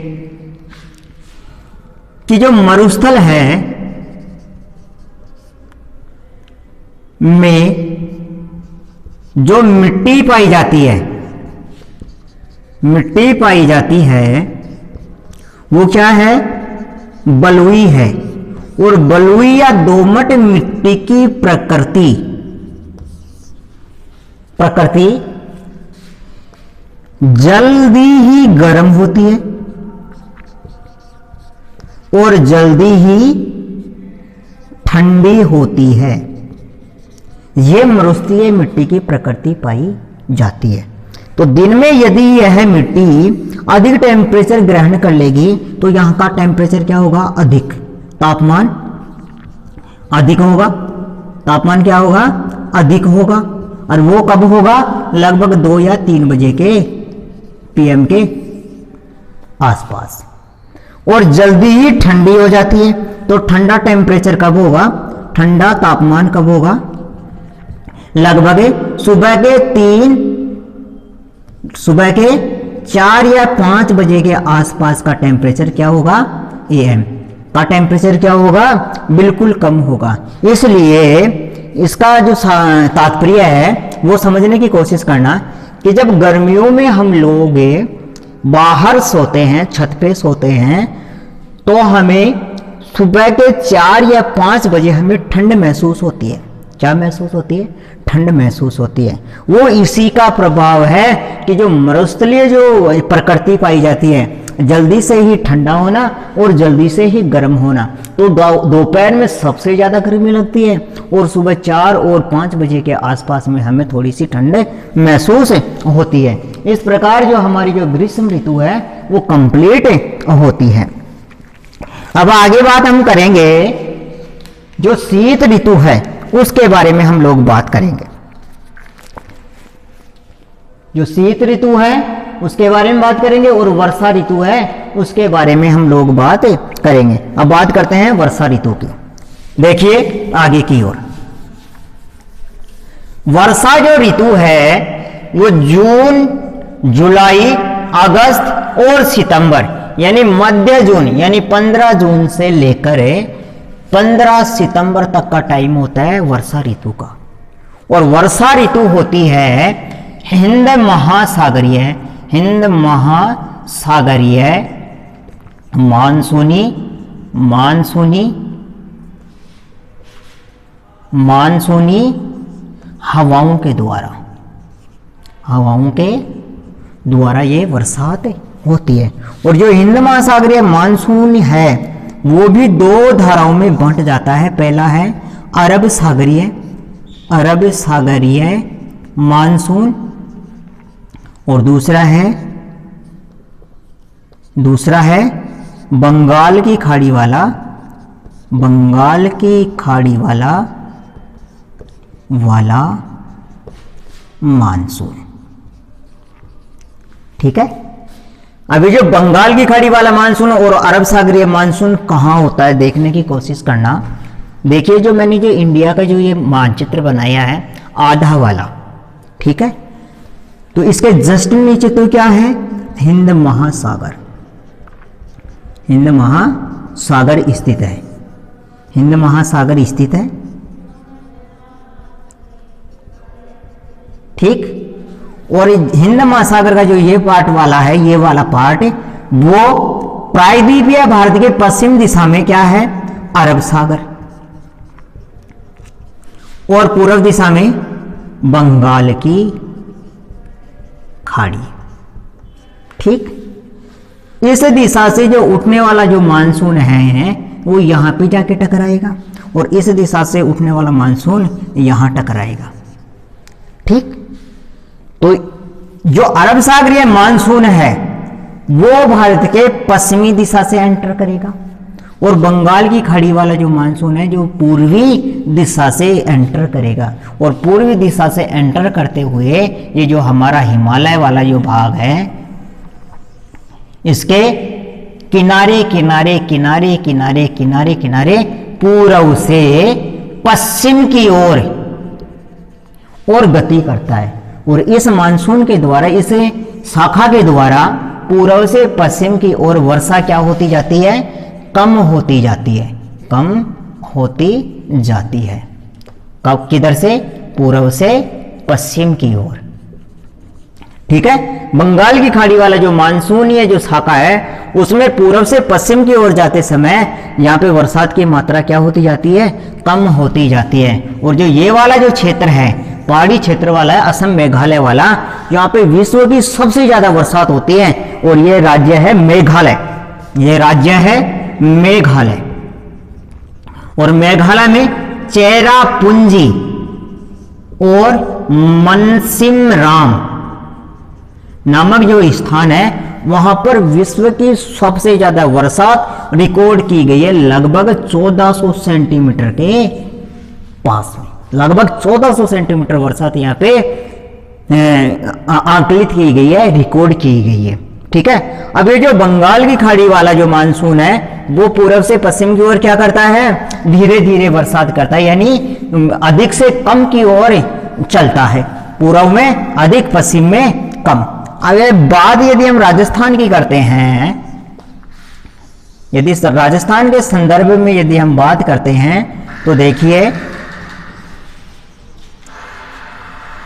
कि जो मरुस्थल है में जो मिट्टी पाई जाती है, मिट्टी पाई जाती है वो क्या है? बलुई है। और बलुई या दोमट मिट्टी की प्रकृति जल्दी ही गर्म होती है और जल्दी ही ठंडी होती है। ये मरुस्थलीय मिट्टी की प्रकृति पाई जाती है। तो दिन में यदि यह मिट्टी अधिक टेम्परेचर ग्रहण कर लेगी तो यहां का टेम्परेचर क्या होगा? अधिक, तापमान अधिक होगा। तापमान क्या होगा? अधिक होगा। और वो कब होगा? लगभग 2 या 3 बजे के पीएम के आसपास। और जल्दी ही ठंडी हो जाती है। तो ठंडा टेम्परेचर कब होगा? ठंडा तापमान कब होगा? लगभग सुबह के 4 या 5 बजे के आसपास का टेम्परेचर क्या होगा? एएम का टेम्परेचर क्या होगा? बिल्कुल कम होगा। इसलिए इसका जो तात्पर्य है वो समझने की कोशिश करना कि जब गर्मियों में हम लोग बाहर सोते हैं, छत पे सोते हैं, तो हमें सुबह के 4 या 5 बजे हमें ठंड महसूस होती है। क्या महसूस होती है? ठंड महसूस होती है। वो इसी का प्रभाव है कि जो मरुस्थलीय जो प्रकृति पाई जाती है जल्दी से ही ठंडा होना और जल्दी से ही गर्म होना। तो दोपहर में सबसे ज़्यादा गर्मी लगती है और सुबह 4 और 5 बजे के आसपास में हमें थोड़ी सी ठंड महसूस होती है। इस प्रकार जो हमारी जो ग्रीष्म ऋतु है वो कंप्लीट होती है। अब आगे बात हम करेंगे जो शीत ऋतु है उसके बारे में हम लोग बात करेंगे। जो शीत ऋतु है उसके बारे में बात करेंगे और वर्षा ऋतु है उसके बारे में हम लोग बात करेंगे। अब बात करते हैं वर्षा ऋतु की। देखिए आगे की ओर, वर्षा जो ऋतु है वो जून, जुलाई, अगस्त और सितंबर यानी मध्य जून यानी 15 जून से लेकर 15 सितंबर तक का टाइम होता है वर्षा ऋतु का। और वर्षा ऋतु होती है हिंद महासागरीय मानसूनी हवाओं के द्वारा ये बरसात होती है। और जो हिंद महासागरीय मानसून है वो भी 2 धाराओं में बंट जाता है। पहला है अरब सागरीय मानसून और दूसरा है बंगाल की खाड़ी वाला मानसून। ठीक है। अभी जो बंगाल की खाड़ी वाला मानसून और अरब सागरीय मानसून कहाँ होता है देखने की कोशिश करना। देखिए जो मैंने जो इंडिया का जो ये मानचित्र बनाया है आधा वाला, ठीक है, तो इसके जस्ट नीचे तो क्या है, हिंद महासागर स्थित है। हिंद महासागर स्थित है, ठीक। और हिंद महासागर का जो ये पार्ट वाला है, ये वाला पार्ट वो प्रायद्वीपीय भारत के पश्चिम दिशा में क्या है, अरब सागर, और पूर्व दिशा में बंगाल की खाड़ी। ठीक। इस दिशा से जो उठने वाला जो मानसून है वो यहां पे जाके टकराएगा और इस दिशा से उठने वाला मानसून यहां टकराएगा। ठीक। तो जो अरब सागरीय मानसून है वो भारत के पश्चिमी दिशा से एंटर करेगा और बंगाल की खाड़ी वाला जो मानसून है जो पूर्वी दिशा से एंटर करेगा। और पूर्वी दिशा से एंटर करते हुए ये जो हमारा हिमालय वाला जो भाग है इसके किनारे किनारे किनारे किनारे किनारे किनारे पूर्व से पश्चिम की ओर गति करता है। और इस मानसून के द्वारा, इस शाखा के द्वारा पूर्व से पश्चिम की ओर वर्षा क्या होती जाती है, कम होती जाती है, कम होती जाती है। कब, किधर से, पूर्व से पश्चिम की ओर। ठीक है। बंगाल की खाड़ी वाला जो मानसून है जो शाखा है उसमें पूर्व से पश्चिम की ओर जाते समय यहाँ पे बरसात की मात्रा क्या होती जाती है, कम होती जाती है। और जो ये वाला जो क्षेत्र है पहाड़ी क्षेत्र वाला है, असम मेघालय वाला, यहाँ पे विश्व की सबसे ज्यादा बरसात होती है और ये राज्य है मेघालय। ये राज्य है मेघालय और मेघालय में चेरापूंजी और मनसिमराम नामक जो स्थान है वहां पर विश्व की सबसे ज्यादा बरसात रिकॉर्ड की गई है, लगभग 1400 सेंटीमीटर के पास में। लगभग 1400 सेंटीमीटर बरसात यहाँ पे आंकलित की गई है, रिकॉर्ड की गई है। ठीक है। अब ये जो बंगाल की खाड़ी वाला जो मानसून है वो पूर्व से पश्चिम की ओर क्या करता है, धीरे धीरे बरसात करता है, यानी अधिक से कम की ओर चलता है, पूर्व में अधिक, पश्चिम में कम। अब बात यदि हम राजस्थान की करते हैं, यदि राजस्थान के संदर्भ में यदि हम बात करते हैं तो देखिए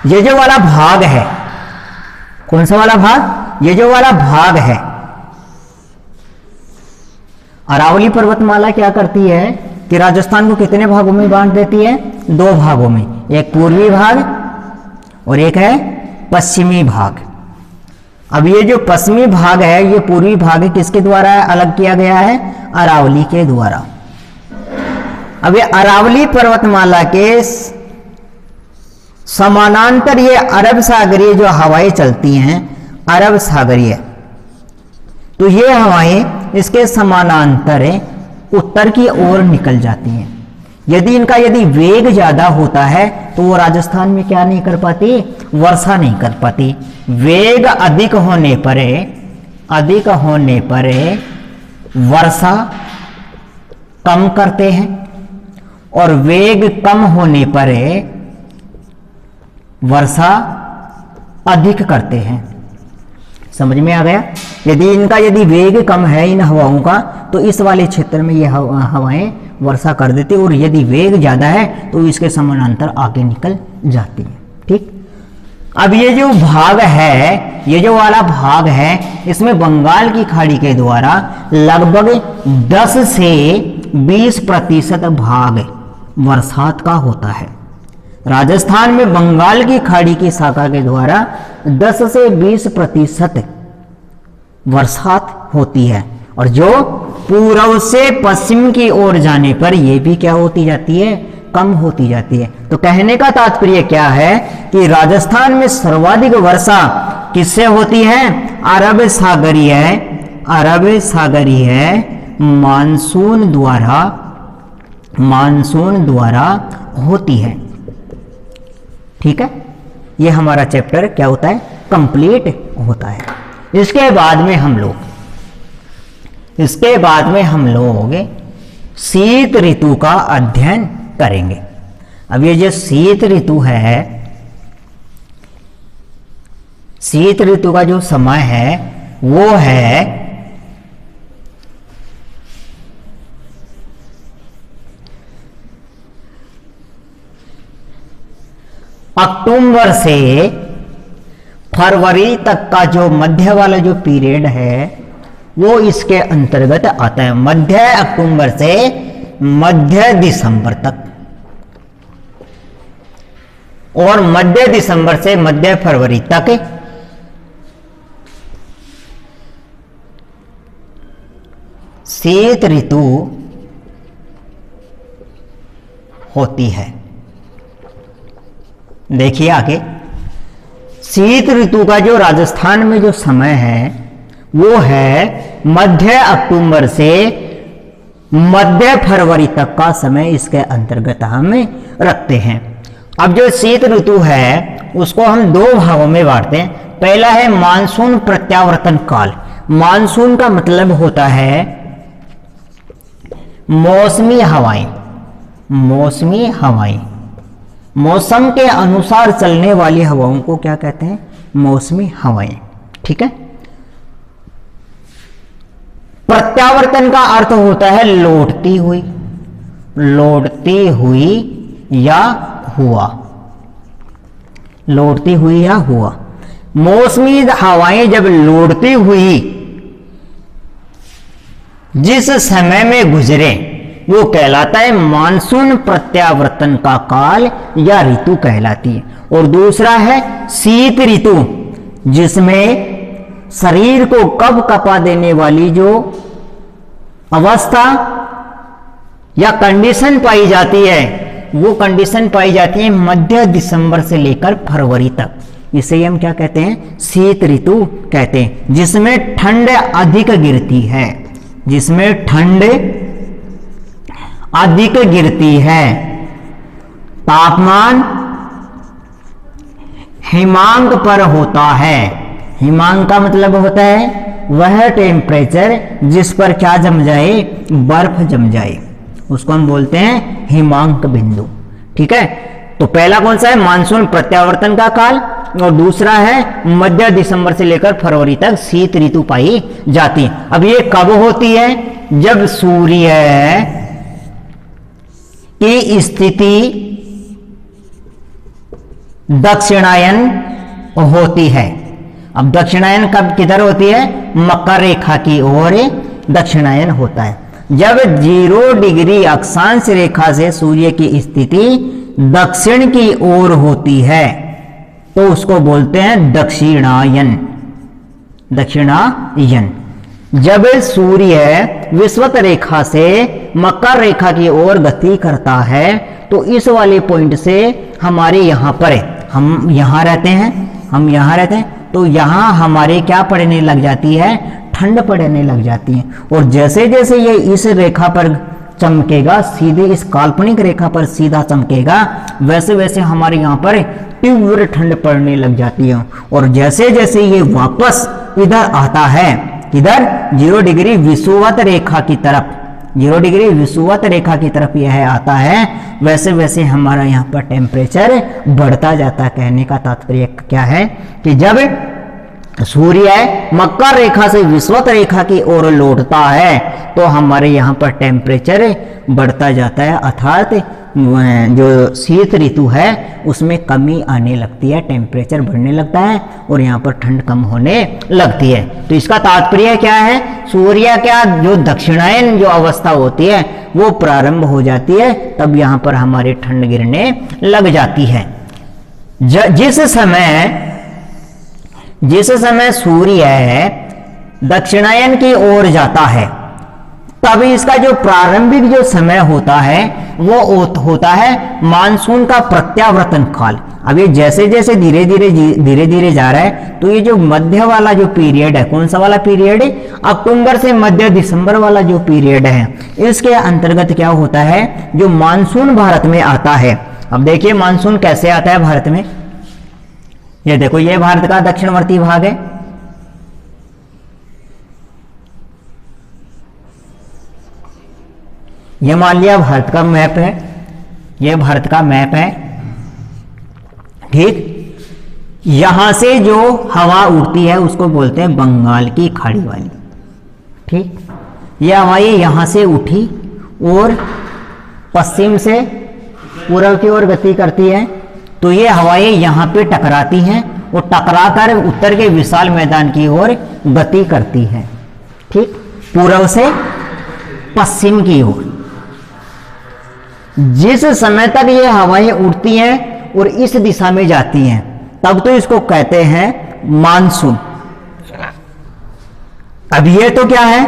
ये जो वाला भाग है, कौन सा वाला भाग, ये जो वाला भाग है, अरावली पर्वतमाला क्या करती है कि राजस्थान को कितने भागों में बांट देती है, 2 भागों में, एक पूर्वी भाग और एक है पश्चिमी भाग। अब ये जो पश्चिमी भाग है, ये पूर्वी भाग है, किसके द्वारा अलग किया गया है? अरावली के द्वारा। अब ये अरावली पर्वतमाला के समानांतर ये अरब सागरीय जो हवाएं चलती हैं, अरब सागरीय, तो ये हवाएं इसके समानांतर उत्तर की ओर निकल जाती हैं। यदि वेग ज्यादा होता है तो वो राजस्थान में क्या नहीं कर पाती? वर्षा नहीं कर पाती। वेग अधिक होने पर वर्षा कम करते हैं और वेग कम होने पर वर्षा अधिक करते हैं। समझ में आ गया? यदि वेग कम है इन हवाओं का तो इस वाले क्षेत्र में ये हवाएं वर्षा कर देती, और यदि वेग ज्यादा है तो इसके समानांतर आगे निकल जाती है। ठीक। अब ये जो भाग है, ये जो वाला भाग है, इसमें बंगाल की खाड़ी के द्वारा लगभग 10 से 20% भाग बरसात का होता है। राजस्थान में बंगाल की खाड़ी की शाखा के द्वारा 10 से 20% बरसात होती है, और जो पूर्व से पश्चिम की ओर जाने पर यह भी क्या होती जाती है? कम होती जाती है। तो कहने का तात्पर्य क्या है कि राजस्थान में सर्वाधिक वर्षा किससे होती है? अरब सागरीय मानसून द्वारा होती है। ठीक है, ये हमारा चैप्टर क्या होता है? कंप्लीट होता है। इसके बाद में हम लोग शीत ऋतु का अध्ययन करेंगे। अब ये जो शीत ऋतु है, शीत ऋतु का जो समय है वो है अक्टूबर से फरवरी तक का जो मध्य वाला जो पीरियड है वो इसके अंतर्गत आता है। मध्य अक्टूबर से मध्य दिसंबर तक, और मध्य दिसंबर से मध्य फरवरी तक शीत ऋतु होती है। देखिए आगे, शीत ऋतु का जो राजस्थान में जो समय है वो है मध्य अक्टूबर से मध्य फरवरी तक का समय इसके अंतर्गत हम रखते हैं। अब जो शीत ऋतु है उसको हम दो भागों में बांटते हैं। पहला है मानसून प्रत्यावर्तन काल। मानसून का मतलब होता है मौसमी हवाएं। मौसम के अनुसार चलने वाली हवाओं को क्या कहते हैं? मौसमी हवाएं। ठीक है। प्रत्यावर्तन का अर्थ होता है लौटती हुई या हुआ। मौसमी हवाएं जब लौटती हुई जिस समय में गुजरे वो कहलाता है मानसून प्रत्यावर्तन का काल या ऋतु कहलाती है। और दूसरा है शीत ऋतु, जिसमें शरीर को कपा देने वाली जो अवस्था या कंडीशन पाई जाती है वो कंडीशन पाई जाती है मध्य दिसंबर से लेकर फरवरी तक। इसे हम क्या कहते हैं? शीत ऋतु कहते हैं, जिसमें ठंड अधिक गिरती है। तापमान हिमांक पर होता है। हिमांक का मतलब होता है वह टेम्परेचर जिस पर क्या जम जाए? बर्फ जम जाए, उसको हम बोलते हैं हिमांक बिंदु। ठीक है। तो पहला कौन सा है? मानसून प्रत्यावर्तन का काल, और दूसरा है मध्य दिसंबर से लेकर फरवरी तक शीत ऋतु पाई जाती है। अब ये कब होती है? जब सूर्य की स्थिति दक्षिणायन होती है। अब दक्षिणायन कब किधर होती है? मकर रेखा की ओर दक्षिणायन होता है। जब 0 डिग्री अक्षांश रेखा से सूर्य की स्थिति दक्षिण की ओर होती है तो उसको बोलते हैं दक्षिणायन। दक्षिणायन। जब सूर्य विषुवत रेखा से मकर रेखा की ओर गति करता है तो इस वाले पॉइंट से हमारे यहाँ पर, हम यहाँ रहते हैं, तो यहाँ हमारे क्या पड़ने लग जाती है, ठंड पड़ने लग जाती है। और जैसे जैसे ये इस रेखा पर चमकेगा, सीधे इस काल्पनिक रेखा पर सीधा चमकेगा, वैसे वैसे हमारे यहाँ पर तीव्र ठंड पड़ने लग जाती है। और जैसे जैसे ये वापस इधर आता है, इधर 0 डिग्री विषुवत रेखा की तरफ, 0 डिग्री विषुवत रेखा की तरफ यह आता है, वैसे वैसे हमारा यहाँ पर टेम्परेचर बढ़ता जाता है। कहने का तात्पर्य क्या है कि जब सूर्य मकर रेखा से विषुवत रेखा की ओर लौटता है तो हमारे यहाँ पर टेम्परेचर बढ़ता जाता है, अर्थात जो शीत ऋतु है उसमें कमी आने लगती है, टेम्परेचर बढ़ने लगता है और यहाँ पर ठंड कम होने लगती है। तो इसका तात्पर्य क्या है, सूर्य क्या जो दक्षिणायन जो अवस्था होती है वो प्रारंभ हो जाती है, तब यहाँ पर हमारी ठंड गिरने लग जाती है। जिस समय सूर्य दक्षिणायन की ओर जाता है तब इसका जो प्रारंभिक जो समय होता है वो होता है मानसून का प्रत्यावर्तन काल। अब ये जैसे जैसे धीरे धीरे जा रहा है तो ये जो मध्य वाला जो पीरियड है, कौन सा वाला पीरियड है, अक्टूबर से मध्य दिसंबर वाला जो पीरियड है, इसके अंतर्गत क्या होता है, जो मानसून भारत में आता है। अब देखिए मानसून कैसे आता है भारत में, ये देखो ये भारत का दक्षिणवर्ती भाग है, ये मान लिया भारत का मैप है, ये भारत का मैप है, ठीक। यहां से जो हवा उड़ती है उसको बोलते हैं बंगाल की खाड़ी वाली, ठीक। ये हवाएं यहां से उठी और पश्चिम से पूर्व की ओर गति करती है, तो ये हवाएं यहाँ पे टकराती हैं और टकराकर उत्तर के विशाल मैदान की ओर गति करती हैं, ठीक, पूर्व से पश्चिम की ओर। जिस समय तक ये हवाएं उड़ती हैं और इस दिशा में जाती हैं तब तो इसको कहते हैं मानसून। अब ये तो क्या है,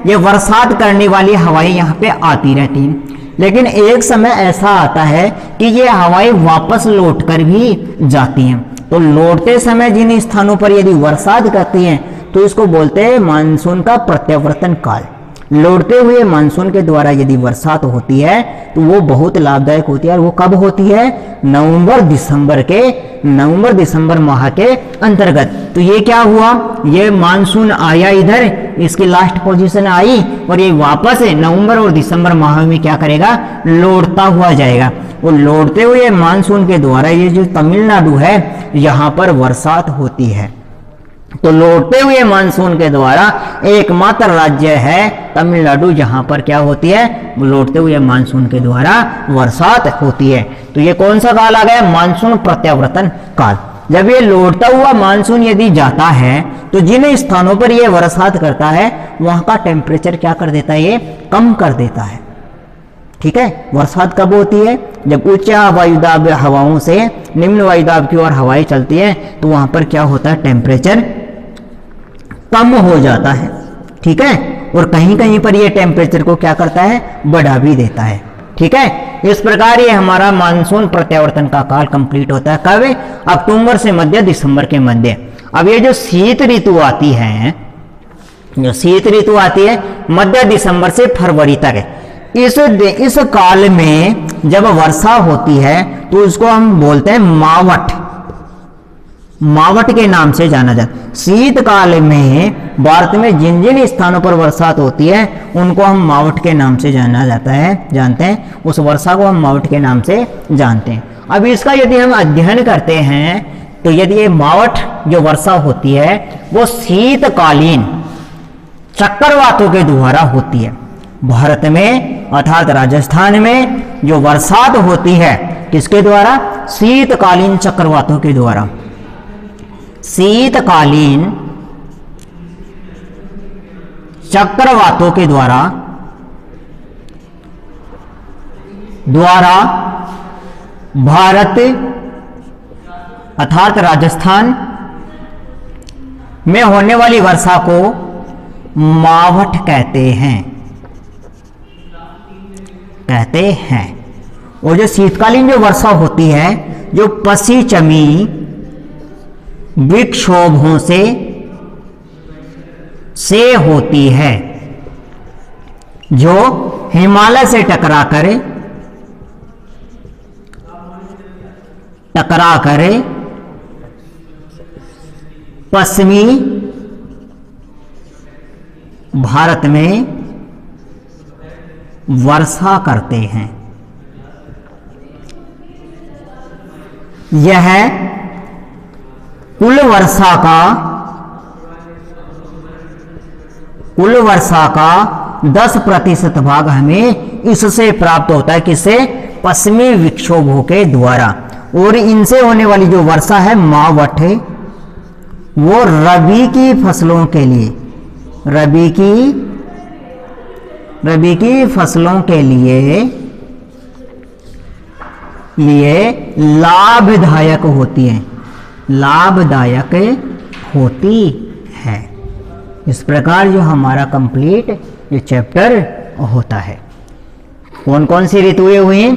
ये बरसात करने वाली हवाएं यहाँ पे आती रहती हैं, लेकिन एक समय ऐसा आता है कि ये हवाएं वापस लौटकर भी जाती हैं। तो लौटते समय जिन स्थानों पर यदि बरसात करती हैं तो इसको बोलते हैं मानसून का प्रत्यावर्तन काल। लौटते हुए मानसून के द्वारा यदि बरसात होती है तो वो बहुत लाभदायक होती है, और वो कब होती है, नवंबर दिसंबर माह के अंतर्गत। तो ये क्या हुआ, ये मानसून आया इधर, इसकी लास्ट पोजीशन आई और ये वापस नवंबर और दिसंबर माह में क्या करेगा, लौटता हुआ जाएगा। और लौटते हुए मानसून के द्वारा ये जो तमिलनाडु है यहाँ पर बरसात होती है। तो लौटते हुए मानसून के द्वारा एकमात्र राज्य है तमिलनाडु जहां पर क्या होती है, लौटते हुए मानसून के द्वारा बरसात होती है। तो ये कौन सा काल आ गया, मानसून प्रत्यावर्तन काल। जब ये लौटता हुआ मानसून यदि जाता है तो जिन स्थानों पर ये बरसात करता है वहां का टेम्परेचर क्या कर देता है, ये कम कर देता है, ठीक है। बरसात कब होती है, जब उच्च वायुदाब हवाओं से निम्न वायुदाब की ओर हवाएं चलती है तो वहां पर क्या होता है, टेम्परेचर कम हो जाता है, ठीक है। और कहीं कहीं पर ये टेम्परेचर को क्या करता है, बढ़ा भी देता है, ठीक है। इस प्रकार ये हमारा मानसून प्रत्यावर्तन का काल कंप्लीट होता है कब, अक्टूबर से मध्य दिसंबर के मध्य। अब ये जो शीत ऋतु आती है, जो शीत ऋतु आती है मध्य दिसंबर से फरवरी तक है। इस काल में जब वर्षा होती है तो उसको हम बोलते हैं मावट के नाम से जाना जाता है। शीत काल में भारत में जिन जिन स्थानों पर बरसात होती है उनको हम मावट के नाम से जानते हैं, उस वर्षा को हम मावट के नाम से जानते हैं। अब इसका यदि हम अध्ययन करते हैं तो यदि ये मावट जो वर्षा होती है वो शीतकालीन चक्रवातों के द्वारा होती है। भारत में अर्थात राजस्थान में जो बरसात होती है किसके द्वारा, शीतकालीन चक्रवातों के द्वारा। शीतकालीन चक्रवातों के द्वारा भारत अर्थात राजस्थान में होने वाली वर्षा को मावठ कहते हैं। और जो शीतकालीन जो वर्षा होती है, जो पश्चिमी विक्षोभों से होती है, जो हिमालय से टकराकर पश्चिमी भारत में वर्षा करते हैं। यह कुल वर्षा का 10% भाग हमें इससे प्राप्त होता है, किससे? पश्चिमी विक्षोभों के द्वारा। और इनसे होने वाली जो वर्षा है मावठ, वो रबी की फसलों के लिए, रबी की फसलों के लिए लाभदायक होती है। इस प्रकार जो हमारा कंप्लीट ये चैप्टर होता है। कौन कौन सी ऋतुएं हुई हैं?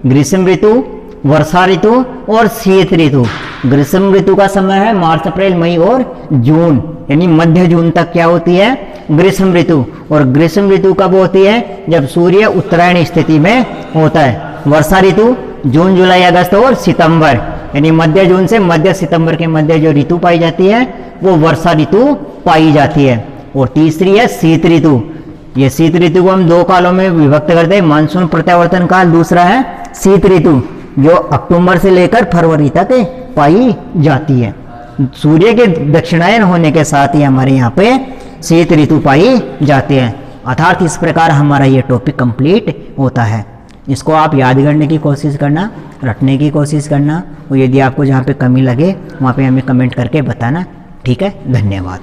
ग्रीष्म ऋतु, वर्षा ऋतु और शीत ऋतु। ग्रीष्म ऋतु का समय है मार्च, अप्रैल, मई और जून, यानी मध्य जून तक क्या होती है? ग्रीष्म ऋतु। और ग्रीष्म ऋतु कब होती है? जब सूर्य उत्तरायण स्थिति में होता है। वर्षा ऋतु जून, जुलाई, अगस्त और सितंबर, यानी मध्य जून से मध्य सितंबर के मध्य जो ऋतु पाई जाती है वो वर्षा ऋतु पाई जाती है। और तीसरी है शीत ऋतु। ये शीत ऋतु को हम 2 कालों में विभक्त करते हैं, मानसून प्रत्यावर्तन काल, दूसरा है शीत ऋतु, जो अक्टूबर से लेकर फरवरी तक पाई जाती है। सूर्य के दक्षिणायन होने के साथ ही हमारे यहाँ पे शीत ऋतु पाई जाती है। अर्थात इस प्रकार हमारा ये टॉपिक कंप्लीट होता है। इसको आप याद करने की कोशिश करना, रटने की कोशिश करना, और यदि आपको जहाँ पे कमी लगे वहाँ पे हमें कमेंट करके बताना। ठीक है, धन्यवाद।